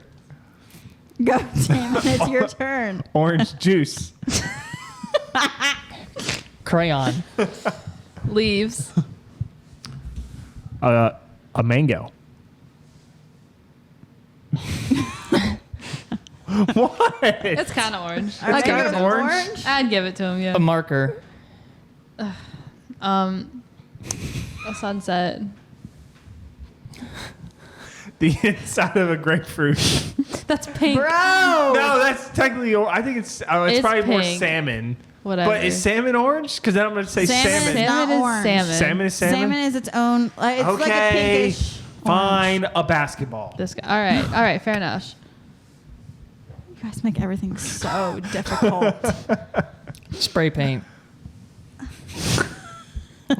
Go, Damon. It's your turn. Orange juice. Crayon. Leaves. A mango. What? It's kind of orange. Are I'd give kind it of to him. orange. I'd give it to him, yeah. A marker. A sunset. The inside of a grapefruit. That's pink. Bro. No, that's technically. I think it's It's probably more pink. salmon. Whatever. But is salmon orange? Because then I'm going to say Salmon salmon. is not Salmon is orange. salmon. Salmon is salmon. Salmon is its own. It's like a Okay, pinkish. fine. A basketball. This guy. All right, fair enough. You guys make everything so difficult. Spray paint.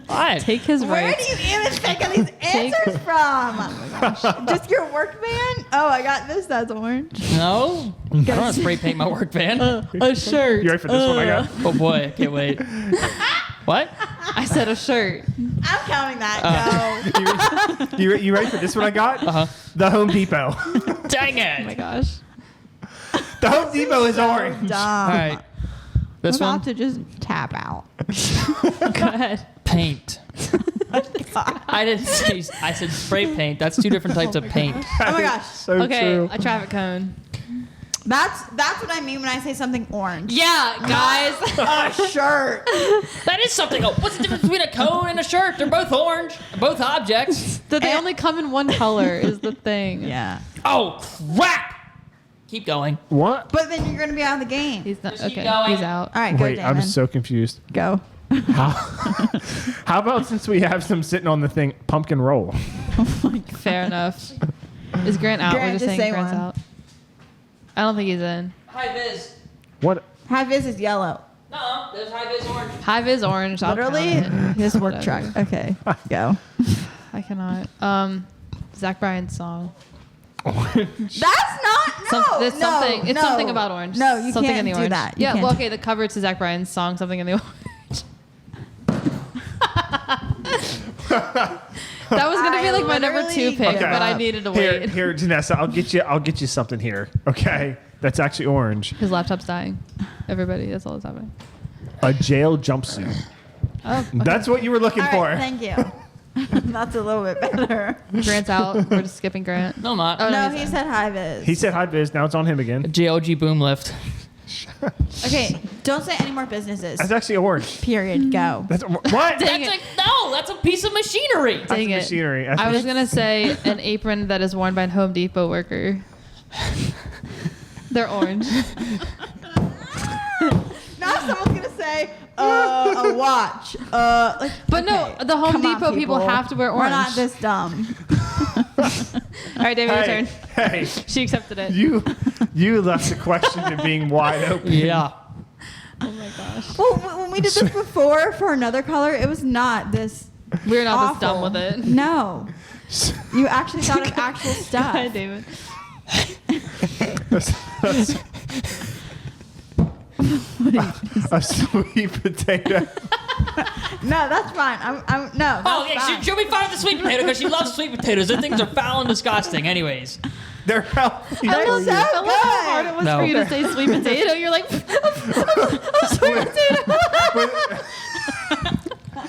What? Take his Where right. do you even think of these answers from? Just your work van? Oh, I got this. That's orange. No? I don't want to spray paint my work van. A shirt. You ready for this one I got? Oh boy, I can't wait. What? I said a shirt. I'm counting that. Go. You ready for this one I got? Uh-huh. The Home Depot. Dang Oh my it. gosh. The Home Depot is orange. Dumb. All right. This I'm one? about to just tap out. Go ahead. Paint. I didn't say, I said spray paint. That's 2 different types of paint. Oh my gosh. So Okay, true. a traffic cone. That's what I mean when I say something orange. Yeah, guys. A shirt. That is something. Oh, what's the difference between a cone and a shirt? They're both orange. Both objects. That they only come in one color is the thing. Yeah. Oh, crap. Keep going. What? But then you're going to be out of the game. He's not. Just keep Okay, going. he's out. All right, go, Wait, Damon. I'm so confused. Go. How about since we have some sitting on the thing, pumpkin roll? Fair enough. Is Grant out? Grant, We're just just saying say Grant's one. out. I don't think he's in. High vis. What? High vis is yellow. No, there's high vis orange. High vis orange. I'll Literally, count it. his work Whatever. truck. Okay, go. I cannot. Zach Bryan's song. That's not There's something. It's something about orange. No, you something can't in the do orange. that. You Yeah. can't Well, do- okay. The cover to Zach Bryan's song, something in the orange. That was gonna be like my number 2 literally- pick, Okay. but I needed to Here, wait. here, Janessa, I'll get you something here. Okay, that's actually orange. His laptop's dying. Everybody, that's all that's happening. A jail jumpsuit. Oh, okay. That's what you were looking All for. right, thank you. That's a little bit better. Grant's out. We're just skipping Grant. No, I'm not. Oh, No, he's he in. said high vis. He said hi, Biz. Now it's on him again. JLG boom lift. Okay, don't say any more businesses. That's actually orange. Period. Go. That's what? Dang That's it. that's a piece of machinery. That's Dang it. machinery. I was gonna say an apron that is worn by a Home Depot worker. They're orange. Not someone say a watch. Like, But no, the Home come on, Depot people have to wear We're orange. not this dumb. All right, David, your turn. Hey, She accepted it. you left the question to being wide open. Yeah. Oh my gosh. Well, when we did this before for another color, it was not this. We're not awful. this dumb with it. No. You actually thought of actual Hi, stuff. David. A sweet potato. No, that's fine. I'm no. Oh, that's yeah, fine. she'll be fine with the sweet potato because she loves sweet potatoes. The things are foul and disgusting. Anyways. They're healthy. They're for so you. I love how hard it was No. for you to say sweet potato. You're like, sweet potato.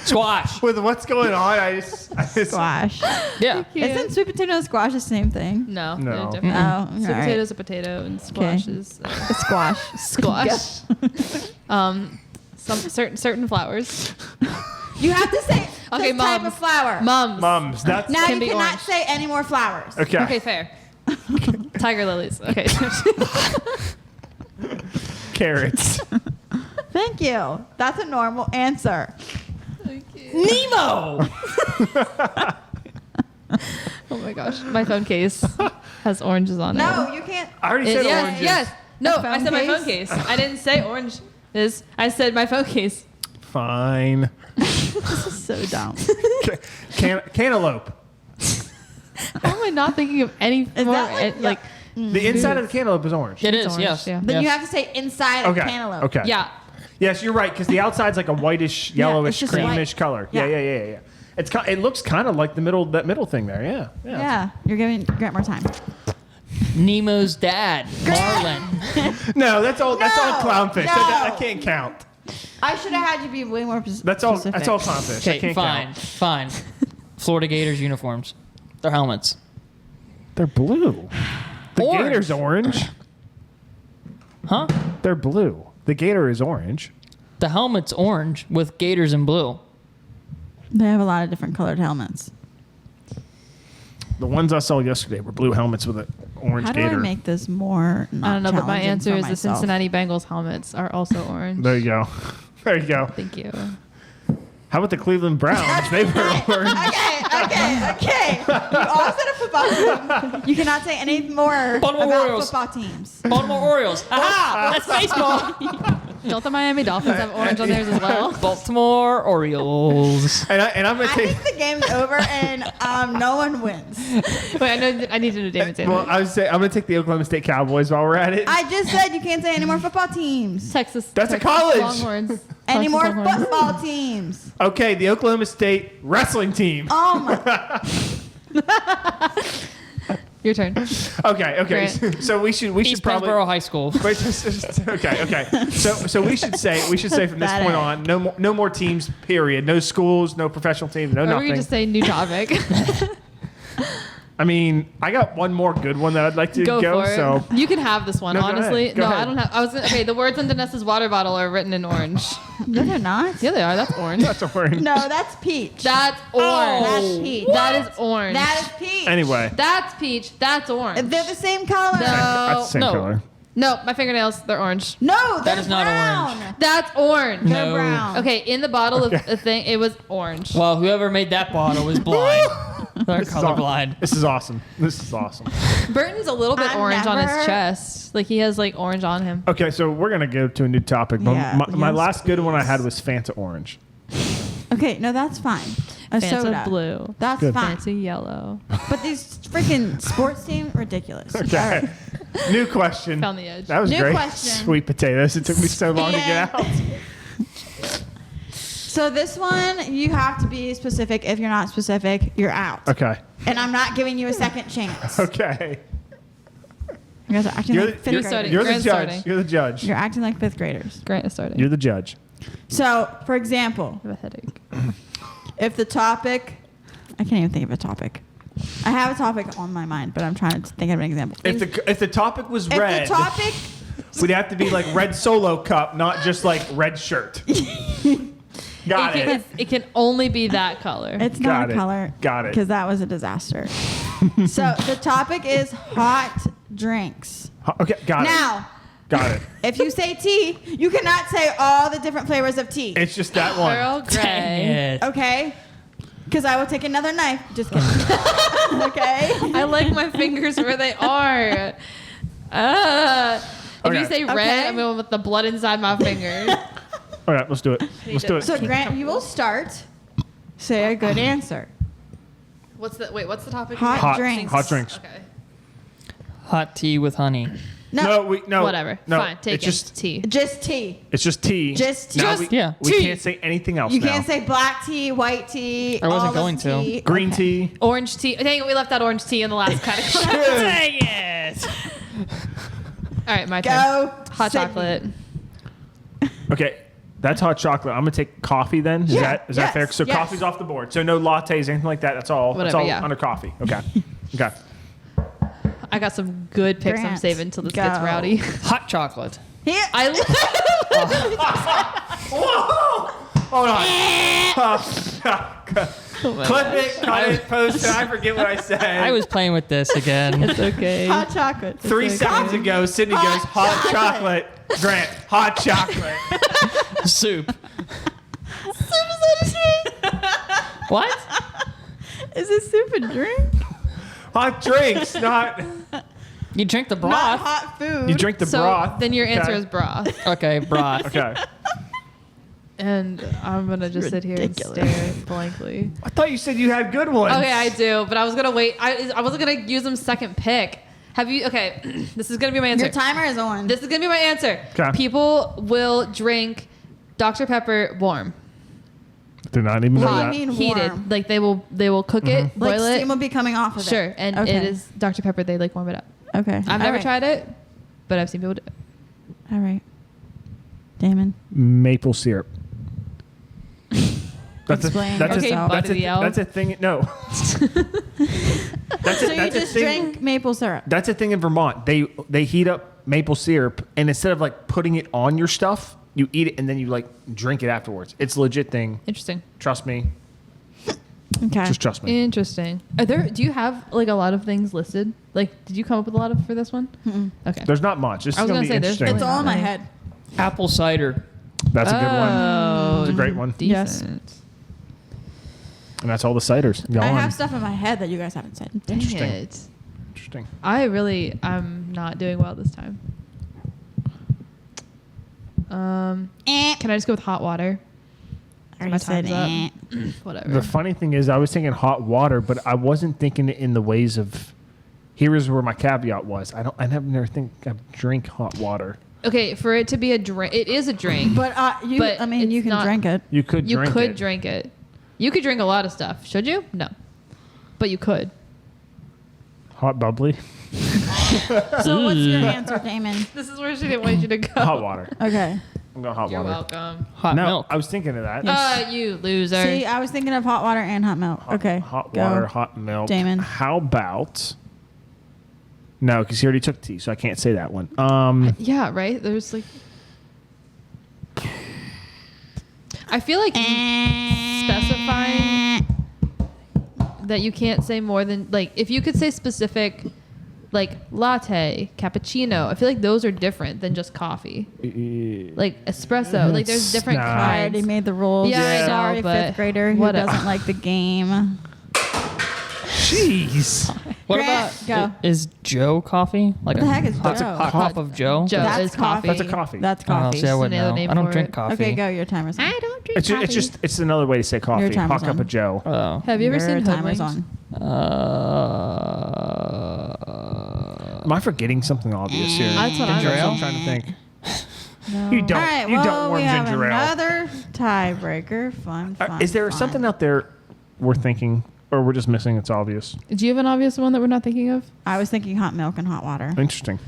Squash. With what's going on, I just Squash. Yeah. Isn't sweet potato and squash the same thing? No, No. they're different. Oh, Sweet all right. potato is a potato and squash is A squash. squash. Some certain flowers. You have to say Okay, this type mums. of flower. mums. That's Now Can you be cannot orange. say any more flowers. okay. Okay, fair. Tiger lilies. Okay. Carrots. Thank you. That's a normal answer. Nemo. Oh my gosh, my phone case has oranges on it. No, you can't. I already said yes, oranges. yes. No, A I phone said my case? phone case. I didn't say orange. I said my phone case. Fine. This is so dumb. Cantaloupe. How am I not thinking of any more that like- The inside of the cantaloupe is orange. It is, orange, yes. yeah. Then Yes. you have to say inside of Okay. cantaloupe. Okay. Yeah. Yes, you're right because the outside's like a whitish, yellowish, just creamish white. color. Yeah. Yeah. It looks kind of like that middle thing there. Yeah. Yeah, you're giving Grant more time. Nemo's dad, Marlin. No, that's all clownfish. No. That can't count. I should have had you be way more specific. That's all clownfish. That Okay, can't fine, count. fine. Florida Gators uniforms. Their helmets. They're blue. The Orange. gator's orange. Huh? They're blue. The gator is orange. The helmet's orange with gators in blue. They have a lot of different colored helmets. The ones I saw yesterday were blue helmets with an orange How do gator. I make this more? Not I don't know, but my challenging answer for is the myself? Cincinnati Bengals helmets are also orange. There you go. There you go. Thank you. How about the Cleveland Browns? They were orange. Okay. You all said a football team. You cannot say any more Baltimore about Orioles. football teams. Baltimore Orioles. Aha! That's baseball. Don't the Miami Dolphins have orange on theirs as well? Baltimore Orioles. And I'm going I to take. think the game's over and no one wins. Wait, I need to do David say Well, that. I would say I'm going to take the Oklahoma State Cowboys while we're at it. I just said you can't say any more football teams. Texas. That's a Texas college. Longhorns. Any Texas more Longhorns. football teams. Okay, the Oklahoma State wrestling team. Oh my. Your turn. Okay. Grant. So we should East probably. Pennsboro High School. Wait, okay. So we should say from this That point is. on, no more teams. Period. No schools. No professional teams. No Or we nothing. could just say new topic. I mean, I got one more good one that I'd like to Go for it. So You can have this one, No, go honestly. ahead. Go No, ahead. I don't have. Okay, the words on Danessa's water bottle are written in orange. No, they're not. Yeah, they are. That's orange. that's orange. No, that's peach. That's orange. That's peach. That is orange. That is peach. Anyway, That's peach. That's orange. They're the same color. that's the same no. color. No, my fingernails, they're orange. No, they're is not brown. orange. That's orange. They're No. brown. Okay, in the bottle of the thing, it was orange. Well, whoever made that bottle was blind. They're This is aw- colorblind. This is awesome. This is awesome. Burton's a little bit I've orange on his never- chest. Like he has like orange on him. Okay, so we're gonna go to a new topic. But Yeah, my yes, last good one I had please. was Fanta orange. Okay, no, that's fine. A Fanta soda. blue. That's Good. fine. Fanta yellow. But these freaking sports teams, ridiculous. Okay. All right. New question. Found the edge. That was New great. question. Sweet potatoes. It took me so long to Yeah. get out. So this one, you have to be specific. If you're not specific, you're out. Okay. And I'm not giving you a second chance. Okay. You guys are acting You're, like the, fifth you're, starting. graders. you're the Grant's judge. starting. You're the judge. You're acting like fifth graders. Grant is starting. You're the judge. So, for example, I have a headache. if the topic, I can't even think of a topic. I have a topic on my mind, but I'm trying to think of an example. If the topic was If red, the topic, we'd have to be like red solo cup, not just like red shirt. Got it. It can only be that color. it's Got not it. a color. Got it. Because that was a disaster. So the topic is hot drinks. Okay, got it. Now, Got it. If you say tea, you cannot say all the different flavors of tea. It's just that one. Earl Dang Grey. it. Okay? Because I will take another knife. Just kidding. Okay? I like my fingers where they are. If you Okay. say red, Okay. I'm going with the blood inside my fingers. All right, let's do it. Let's do it. So, Grant, you will start. Say a good answer. What's the topic? Hot Hot drinks. Hot drinks. Okay. Hot tea with honey. No. Whatever. No, Fine. Take it's it. just Tea. Just tea. It's just tea. Just Now tea. we tea. can't say anything else You now. can't say black tea, white tea. I wasn't olive going to. tea. Green Okay. tea. Orange tea. Dang it, we left out orange tea in the last category. Dang it. All right, my turn. Go. Hot Sydney. chocolate. Okay, that's hot chocolate. I'm gonna take coffee then. Is Yeah, that that fair? yes, So yes. coffee's off the board. So no lattes, anything like that. That's all. That's Whatever, all yeah. under coffee. Okay. Okay. I got some good picks I'm Grant, saving until this go. gets rowdy. Hot chocolate. Here. I Hold on. Clip it, cut it, post it. I forget what I said. I was playing with this again. It's okay. Hot chocolate. 3 seconds ago. Sydney goes hot chocolate. Grant, hot chocolate. Soup. What? Is this soup a drink? Hot drinks, not. You drink the Not broth. hot food. You drink the So broth. then your answer Okay. is broth. Okay, broth. Okay. And I'm going to just sit here and Ridiculous. stare blankly. I thought you said you had good ones. Okay, I do, but I was going to wait. I wasn't going to use them second pick. Have you, okay, this is going to be my answer. Your timer is on. This is going to be my answer. Okay. People will drink Dr. Pepper warm. Did not even know What do that. you mean Heated. warm? Like they will cook it, Like boil steam it. will be coming off of it. Sure, and Okay. it is Dr. Pepper. They like warm it up. Okay. I've never tried it, but I've seen people do it. All right. Damon. Maple syrup. Explain that's Okay, a, that's, Buddy a, L. that's a thing. No. that's So you that's a just thing. drink maple syrup. That's a thing in Vermont. They heat up maple syrup, and instead of like putting it on your stuff, you eat it and then you like drink it afterwards. It's a legit thing. Interesting. Trust me. Okay. Just trust me. Interesting. Do you have like a lot of things listed? Like, did you come up with a lot of for this one? Okay. There's not much. This I is was gonna be gonna say, there's interesting. It's all in my Really? head. Apple cider. That's a good one. Oh, It's a great one. decent. And that's all the ciders. Go I on. have stuff in my head that you guys haven't said. Dang Interesting. it. Interesting. I'm not doing well this time. Can I just go with hot water? I already said time's up. Whatever. The funny thing is, I was thinking hot water, but I wasn't thinking it in the ways of. Here's where my caveat was. I never think I drink hot water. Okay, for it to be a drink, it is a drink. But you, But I mean, it's you can not- drink it. You could You drink could it. drink it. You could drink a lot of stuff. Should you? No. But you could. Hot bubbly. So what's your answer, Damon? This is where she didn't want you to go. Hot water. Okay. I'm going hot You're water. welcome. Hot No, milk. I was thinking of that. You loser. See, I was thinking of hot water and hot milk. Okay. Hot go. water, hot milk. Damon. How about? No, because he already took tea, so I can't say that one. Yeah, right? There's like. I feel like specifying that you can't say more than, like, if you could say specific, like, latte, cappuccino, I feel like those are different than just coffee. Like, espresso. Like, there's different Nah. I already kinds. made the rules. Yeah, I know, Sorry, but fifth grader who whatever. doesn't like the game. Jeez. What Grant, about go. Is Joe coffee? Like What the heck is hot, Joe? hot cup of Joe? Joe. That's is coffee. That's a coffee. That's Oh, coffee. see, I wouldn't another know. name I don't for drink it. coffee. Okay, go. Your timer's on. I don't drink coffee. It's another way to say coffee. timer's Hot cup on. of Joe. Oh. Have you ever Your seen timer's Hoodwinked? on. Am I forgetting something obvious here? That's what I'm Ginger ale? doing. I'm trying to think. No. You don't. All right, you well, don't warm we have ginger ale. another tiebreaker. Fun. Is there fun. something out there we're thinking, or we're just missing? It's obvious. Do you have an obvious one that we're not thinking of? I was thinking hot milk and hot water. Interesting.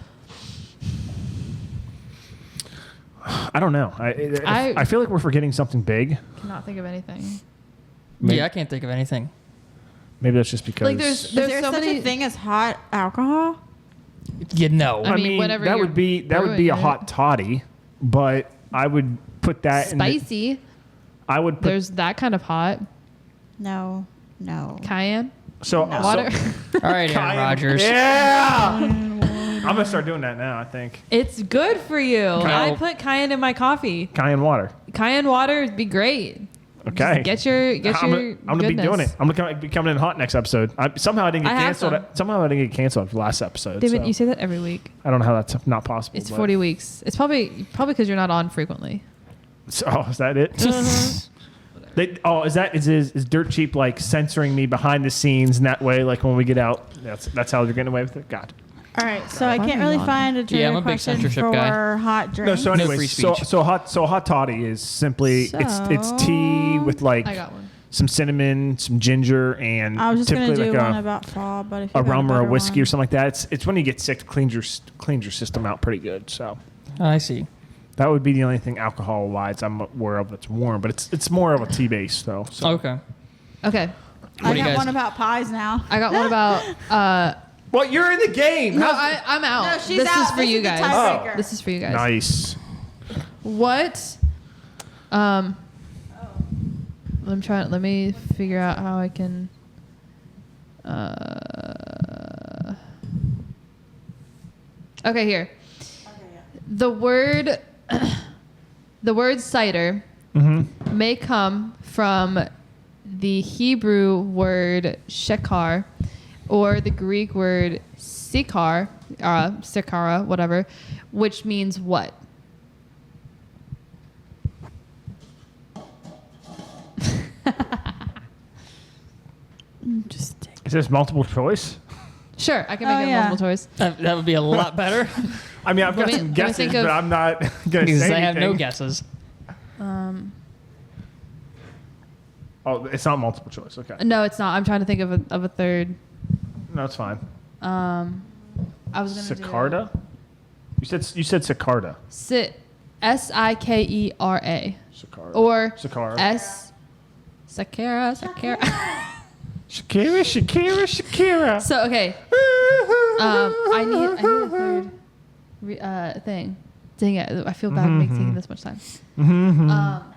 I don't know. I feel like we're forgetting something big. Cannot think of anything. Maybe, Yeah, I can't think of anything. maybe that's just because. Like, there's Is there so such many a thing as hot alcohol? You know. I mean, whatever that you're would be a brewing hot toddy, but I would put that in. spicy. I would put There's that kind of hot. No. Cayenne. so Water. So, All right, Aaron Rodgers. yeah. I'm gonna start doing that now. I think It's good for you. No. I put cayenne in my coffee. cayenne water. Cayenne water would be great. Okay. Just get your I'm gonna be doing it. I'm gonna be coming in hot next episode. Somehow I didn't get I have canceled. some. Somehow I didn't get canceled for last episode. David, so you say that every week. I don't know how that's not possible. It's but- 40 weeks. It's probably because you're not on frequently. So, is that it? Is Dirt Cheap like censoring me behind the scenes in that way? Like when we get out, that's how you're getting away with it. God. All right, so I Why can't are you really on? find a trivia I'm a big question censorship for guy. hot No, drinks. so No anyway, free so speech. hot toddy is simply it's tea with like I got one. some cinnamon, some ginger, and I was just gonna typically do like one a about fall, but if you got rum or a better whiskey or one. something like that. It's when you get sick, cleans your system out pretty good. So I see. that would be the only thing alcohol wise I'm aware of that's warm, but it's more of a tea base though. So. Okay. Okay. What I do you got guys- one about pies now. I got one about. Well, you're in the game. No, How's- I'm out. No, she's this out. is for This you is the guys. tiebreaker. This is for you guys. Nice. What? I'm trying. Let me figure out how I can. Okay, here. The word, the word cider may come from the Hebrew word shekar, or the Greek word sikar, sikara, whatever, which means what? Just take. Is this multiple choice? Sure, I can Oh, make it yeah. multiple choice. That would be a lot better I mean, I've got Let me- some let me guesses, think of- but I'm not gonna because say I have no anything. guesses. Oh, it's not multiple choice. Okay. No, it's not. I'm trying to think of a third. No, it's fine. I was gonna Sicarda? You said Sicarda. Sikera, Sicarda. or Sicara. Sakara. Shakira. So okay, I need a third thing. Dang it! I feel bad taking this much time.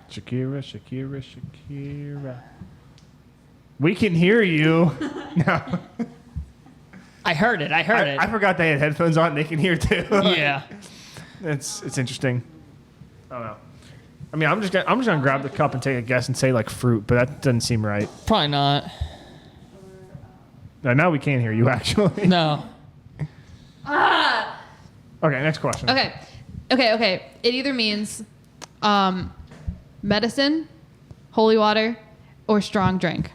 Shakira. We can hear you. No. I heard it. I forgot they had headphones on. They can hear too. Yeah. It's interesting. I don't know. I mean, I'm just gonna grab the cup and take a guess and say like fruit, but that doesn't seem right. Probably not. Now we can hear you actually. No. Okay, next question. Okay. It either means medicine, holy water, or strong drink.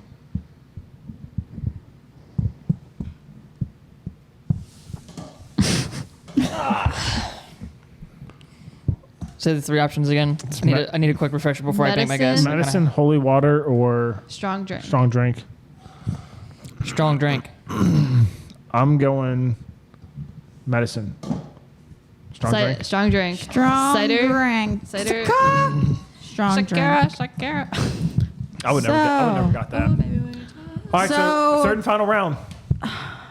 Say the three options again. I need a quick refresher before I make my guess. Medicine. Medicine, holy water, or Strong drink. strong drink. Strong drink. I'm going medicine. Strong drink. Strong drink. Strong Cider. drink. Cider. Strong drink. Shakira. I would never got that. All right, so So- third and final round.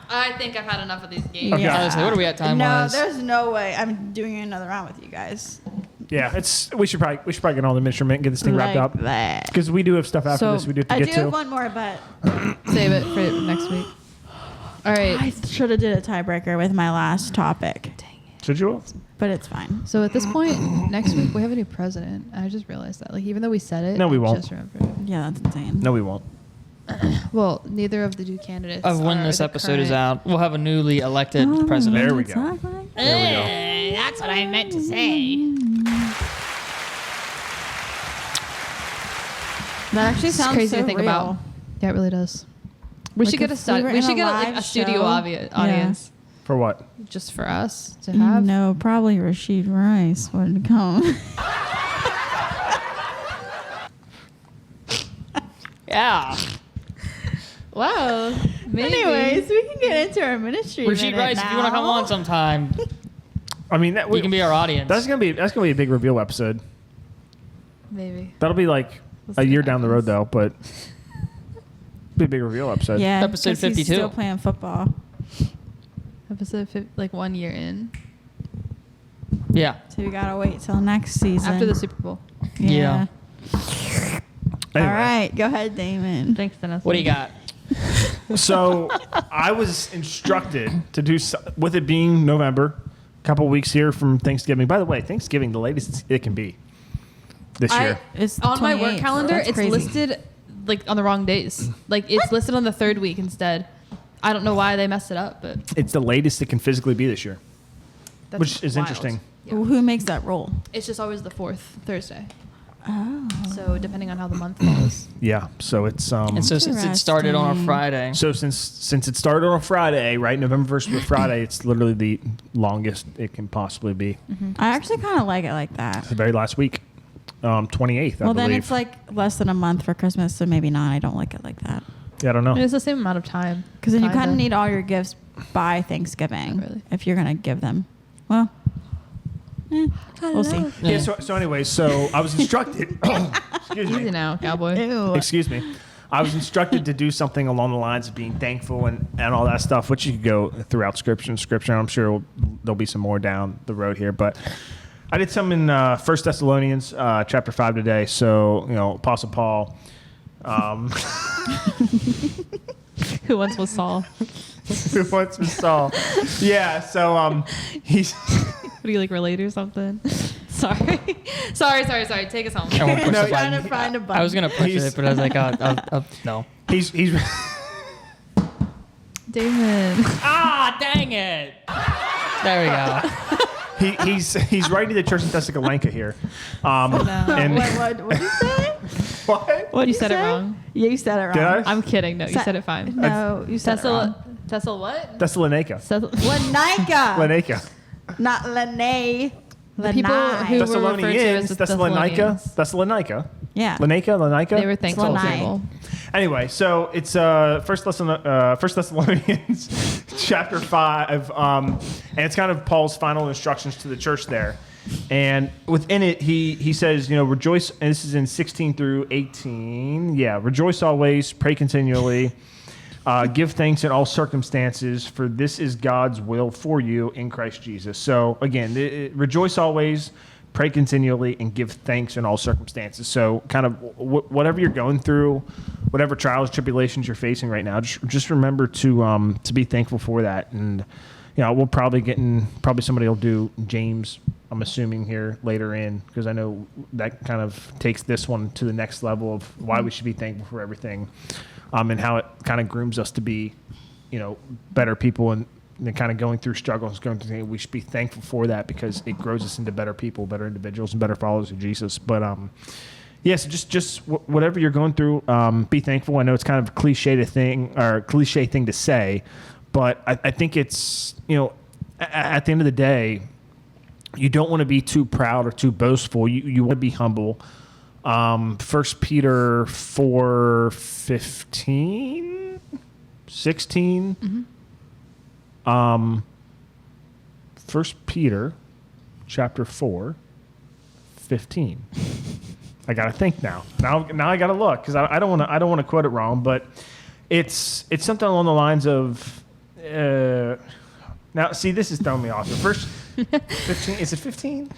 I think I've had enough of these games. Okay. I was like, what are we at time No, wise? there's no way I'm doing another round with you guys. Yeah, we should probably get all the measurement and get this thing wrapped like up that. because we do have stuff after So, this we do have to I get do to. have one more, but Save it for next week. All right. I should have did a tiebreaker with my last topic, Should you? but it's fine. So at this point, next week we have a new president. I just realized that. Like, even though we said it, No, we I won't. Just remembered. Yeah, that's insane. No, we won't. Well, neither of the two candidates. Of when are this the episode is current- out, we'll have a newly elected president. There we go. There we That's what I meant to say. That actually It's sounds crazy so to think real. about. Yeah, it really does. We Like should get a if we were we in should a get like live a studio show. audience For what? just for us to have. No, probably Rashid Rice would come. Yeah. Wow. Maybe. Anyways, we can get into our ministry. Rashid minute Rice, if you want to come now. on sometime, I mean, you can be our audience. that's gonna be a big reveal episode. Maybe. That'll be like We'll a see year what down the road happens. though, but be a big reveal episode. Yeah, Episode 'cause he's 52. still playing football. Episode like 1 year in Yeah. So we gotta wait till next season. after the Super Bowl. Yeah. Anyway, All right, go ahead, Damon. Thanks, Dennis. What do you got? So I was instructed to do with it being November, a couple weeks here from Thanksgiving. By the way, Thanksgiving, the latest it can be this year. It's On my work 28th. calendar, That's it's crazy. listed like on the wrong days. Like it's listed on the 3rd week instead. I don't know why they messed it up, but It's the latest it can physically be this year, that's which is wild. interesting. Yeah. Who makes that rule? It's just always the 4th Thursday. Oh. So depending on how the month falls. Yeah, so it's And so since it started on a Interesting. Friday, so since it started on a Friday, right? November 1st was Friday. It's literally the longest it can possibly be. I actually kind of like it like that. It's the very last week, 28th. I Well, believe. then it's like less than a month for Christmas, so maybe not. I don't like it like that. Yeah, I don't know. And it's the same amount of time. Because then you kind of kinda. need all your gifts by Thanksgiving Not really. if you're going to give them. Well, we'll see. Yeah. So anyway, so I was instructed. Excuse Easy me. now, cowboy. Ew. Excuse me. I was instructed to do something along the lines of being thankful and all that stuff, which you could go throughout Scripture. I'm sure there'll be some more down the road here, but I did some in 1 Thessalonians chapter 5 today. So, Apostle Paul. Who once was Saul? Who once was Saul? Yeah, so he's... What do you like relate or something? Sorry. sorry. Take us home. I won't push No, the Trying button. to find a button. I was gonna push He's- it, but I was like, no. he's Damon. Ah, dang it! There we go. he's writing to the church in Thessalonica here. And What did you say? what? What You said it wrong. Yeah, you said it wrong. Did I? I'm kidding. No, you said it fine. No, you said it wrong. Tessel what? Thessalonica. Lanika. Lanica. Not Lene. The people who were referred to as the Thessalonica. Thessalonians. Thesalonica. Yeah. Lanica. They were thankful Thessaloniki. people. Anyway, so it's First Thessalonians chapter 5, and it's kind of Paul's final instructions to the church there. And within it, he says, rejoice, and this is in 16 through 18. Yeah, rejoice always, pray continually, give thanks in all circumstances, for this is God's will for you in Christ Jesus. So again, rejoice always, pray continually, and give thanks in all circumstances. So kind of whatever you're going through, whatever trials, tribulations you're facing right now, just remember to be thankful for that. And we'll probably probably somebody will do James, I'm assuming, here later in, because I know that kind of takes this one to the next level of why we should be thankful for everything, and how it kind of grooms us to be, better people, and kind of going through struggles, we should be thankful for that because it grows us into better people, better individuals, and better followers of Jesus. But so just whatever you're going through, be thankful. I know it's kind of a cliche thing to say, but I think it's, at the end of the day, you don't want to be too proud or too boastful. You want to be humble. 1 Peter 4:15, 16. Mm-hmm. 1 Peter chapter 4:15. I gotta think now. Now I gotta look because I don't want to quote it wrong, but it's something along the lines of. Now see, this is throwing me off. The first 15. Is it 15?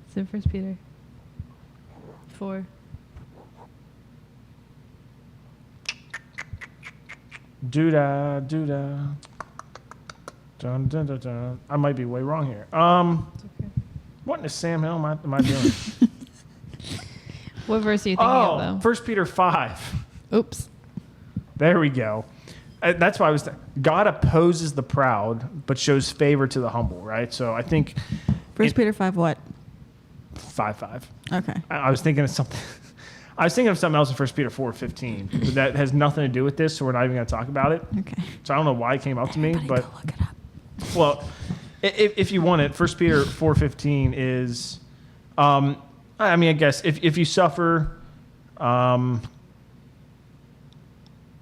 It's in 1 Peter 4. Doo-da. Dun, dun, dun, dun. I might be way wrong here. It's okay. What in the Sam Hill am I doing? What verse are you thinking of, though? 1 Peter 5. Oops. There we go. That's why God opposes the proud, but shows favor to the humble, right? So I think 1 Peter 5 what? 5:5. Okay. I was thinking of something. I was thinking of something else in 1 Peter 4:15, but that has nothing to do with this, so we're not even going to talk about it. Okay. So I don't know why it came up to me, Everybody but go look it up. well, if you want it, 1 Peter 4:15 is, I mean, I guess if you suffer, so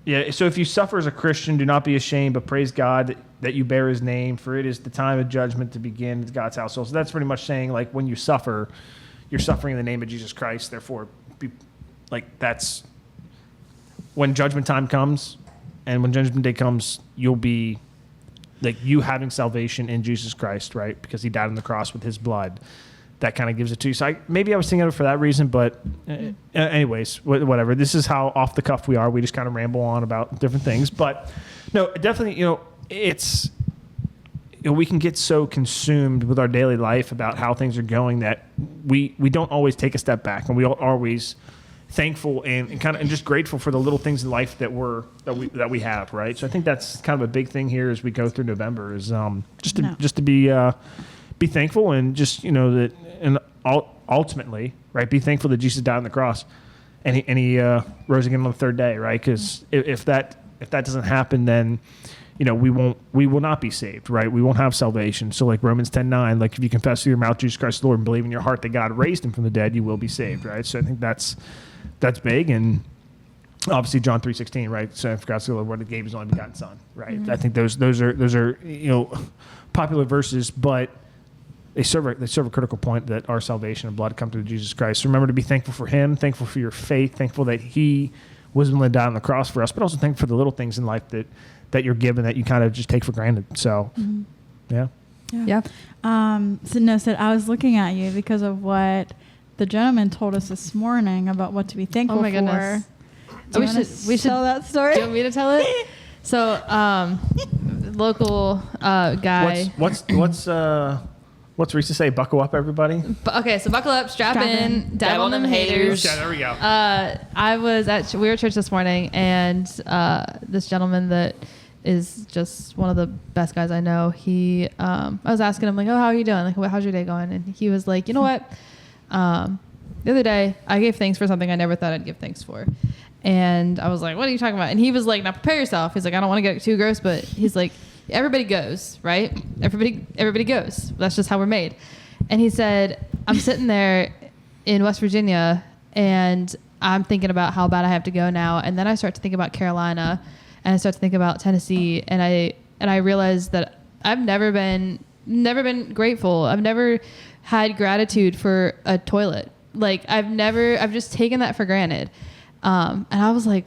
if you suffer as a Christian, do not be ashamed, but praise God that you bear his name, for it is the time of judgment to begin with God's household. So that's pretty much saying, like, when you suffer, you're suffering in the name of Jesus Christ. Therefore, that's when judgment time comes, and when judgment day comes, you'll be like you having salvation in Jesus Christ, right? Because he died on the cross with his blood. that kind of gives it to you. So maybe I was thinking of it for that reason, but anyways, whatever. This is how off the cuff we are. We just kind of ramble on about different things. But no, definitely, it's, we can get so consumed with our daily life about how things are going that we don't always take a step back, and we are always thankful and just grateful for the little things in life that we have, right? So I think that's kind of a big thing here as we go through November is just to be thankful, and just that, and ultimately, right, be thankful that Jesus died on the cross and he rose again on the third day, right? Because if that doesn't happen, then we will not be saved, right? We won't have salvation. So like Romans 10:9, like if you confess with your mouth Jesus Christ the Lord and believe in your heart that God raised him from the dead, you will be saved, right? So I think that's big. And obviously John 3:16, right? So for God so loved the world, he gave his only begotten son, right? Mm-hmm. I think those are popular verses, but they serve a critical point that our salvation and blood come through Jesus Christ. So remember to be thankful for him, thankful for your faith, thankful that he was willing to die on the cross for us, but also thankful for the little things in life that you're given that you kind of just take for granted. So, yeah. So I was looking at you because of what the gentleman told us this morning about what to be thankful for. Oh my goodness. We should tell that story. Do you want me to tell it? So, local guy. What's Reese say? Buckle up, everybody. Okay, so buckle up, strap in, dab on them haters. Yeah, there we go. We were at church this morning, and this gentleman that is just one of the best guys I know. I was asking him like, "Oh, how are you doing? Like, how's your day going?" And he was like, "You know what? The other day, I gave thanks for something I never thought I'd give thanks for." And I was like, "What are you talking about?" And he was like, "Now prepare yourself." He's like, "I don't want to get too gross, but he's like, everybody goes, right? Everybody goes. That's just how we're made." And he said, "I'm sitting there in West Virginia, and I'm thinking about how bad I have to go now. And then I start to think about Carolina, and I start to think about Tennessee, and I realize that I've never been grateful. I've never had gratitude for a toilet. Like I've just taken that for granted." And I was like,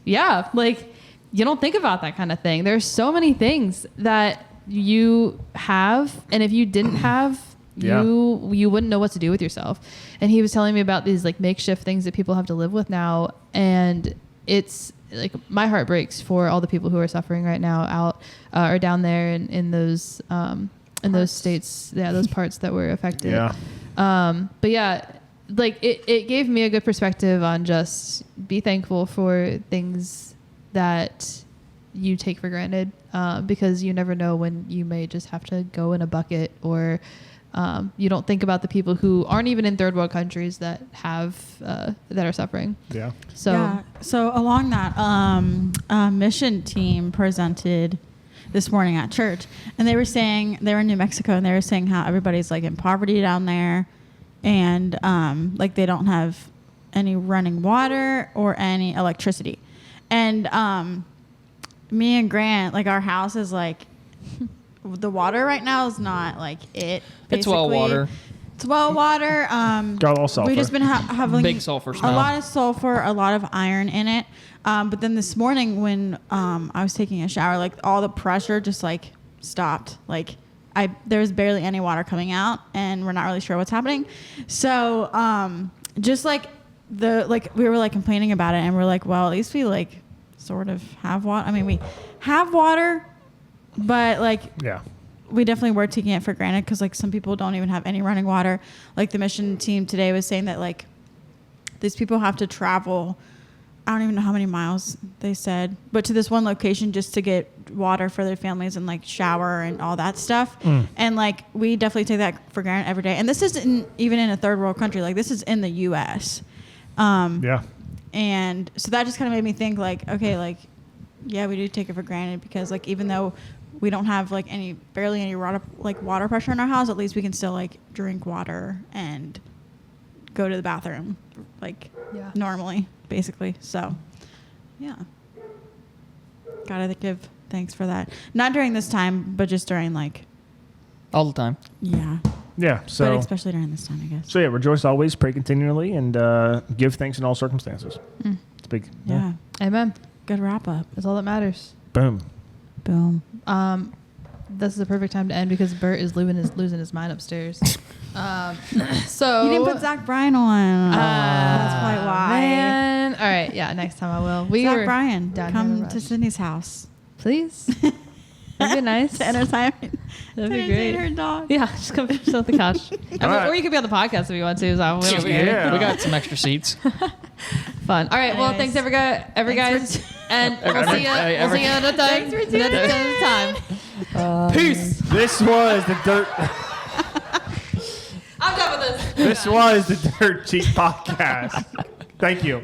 yeah, like you don't think about that kind of thing. There's so many things that you have, and if you didn't have, you wouldn't know what to do with yourself. And he was telling me about these like makeshift things that people have to live with now, and it's like my heart breaks for all the people who are suffering right now out or down there in those states, those parts that were affected. But yeah, like it gave me a good perspective on just be thankful for things that you take for granted, because you never know when you may just have to go in a bucket, or you don't think about the people who aren't even in third world countries that have that are suffering. So along that, mission team presented this morning at church, and they were saying they were in New Mexico, and they were saying how everybody's like in poverty down there, and like they don't have any running water or any electricity. And me and Grant, like our house is like the water right now is not like it. Basically. It's well water. It's well water. Got all sulfur. We've just been having big sulfur smell. A lot of sulfur, a lot of iron in it. But then this morning when I was taking a shower, like all the pressure just like stopped. Like there was barely any water coming out, and we're not really sure what's happening. So just like we were like complaining about it, and we're like, well, at least we like sort of have water. I mean, we have water, but like we definitely were taking it for granted, because like some people don't even have any running water. Like the mission team today was saying that like these people have to travel, I don't even know how many miles they said, but to this one location just to get water for their families and like shower and all that stuff. And like we definitely take that for granted every day. And this isn't even in a third world country. Like this is in the U.S. And so that just kind of made me think like, okay, like, yeah, we do take it for granted, because like even though we don't have like barely any water pressure in our house, at least we can still like drink water and go to the bathroom like normally, basically. So yeah, gotta give thanks for that. Not during this time, but just during like all the time. Yeah, so but especially during this time, I guess. So yeah, rejoice always, pray continually, and give thanks in all circumstances. It's big. Yeah. Amen. Good wrap up. That's all that matters. Boom. this is the perfect time to end because Bert is losing his mind upstairs. So You didn't put Zach Bryan on. That's probably why. Man. All right, yeah, next time I will. Zach Bryan, down here in come the to rush. Sydney's house. Please. That'd be nice. To entertain, That'd be entertain great. her dog. Yeah, just come sit on the couch. right. Or you could be on the podcast if you want to. So we don't we, care. Yeah. we got some extra seats. Fun. All right. Well, Anyways. thanks every guys, and we'll see you. We'll see you another time. Another time. Peace. This was the Dirt. I'm done with this. This was the Dirt Cheap Podcast. Thank you.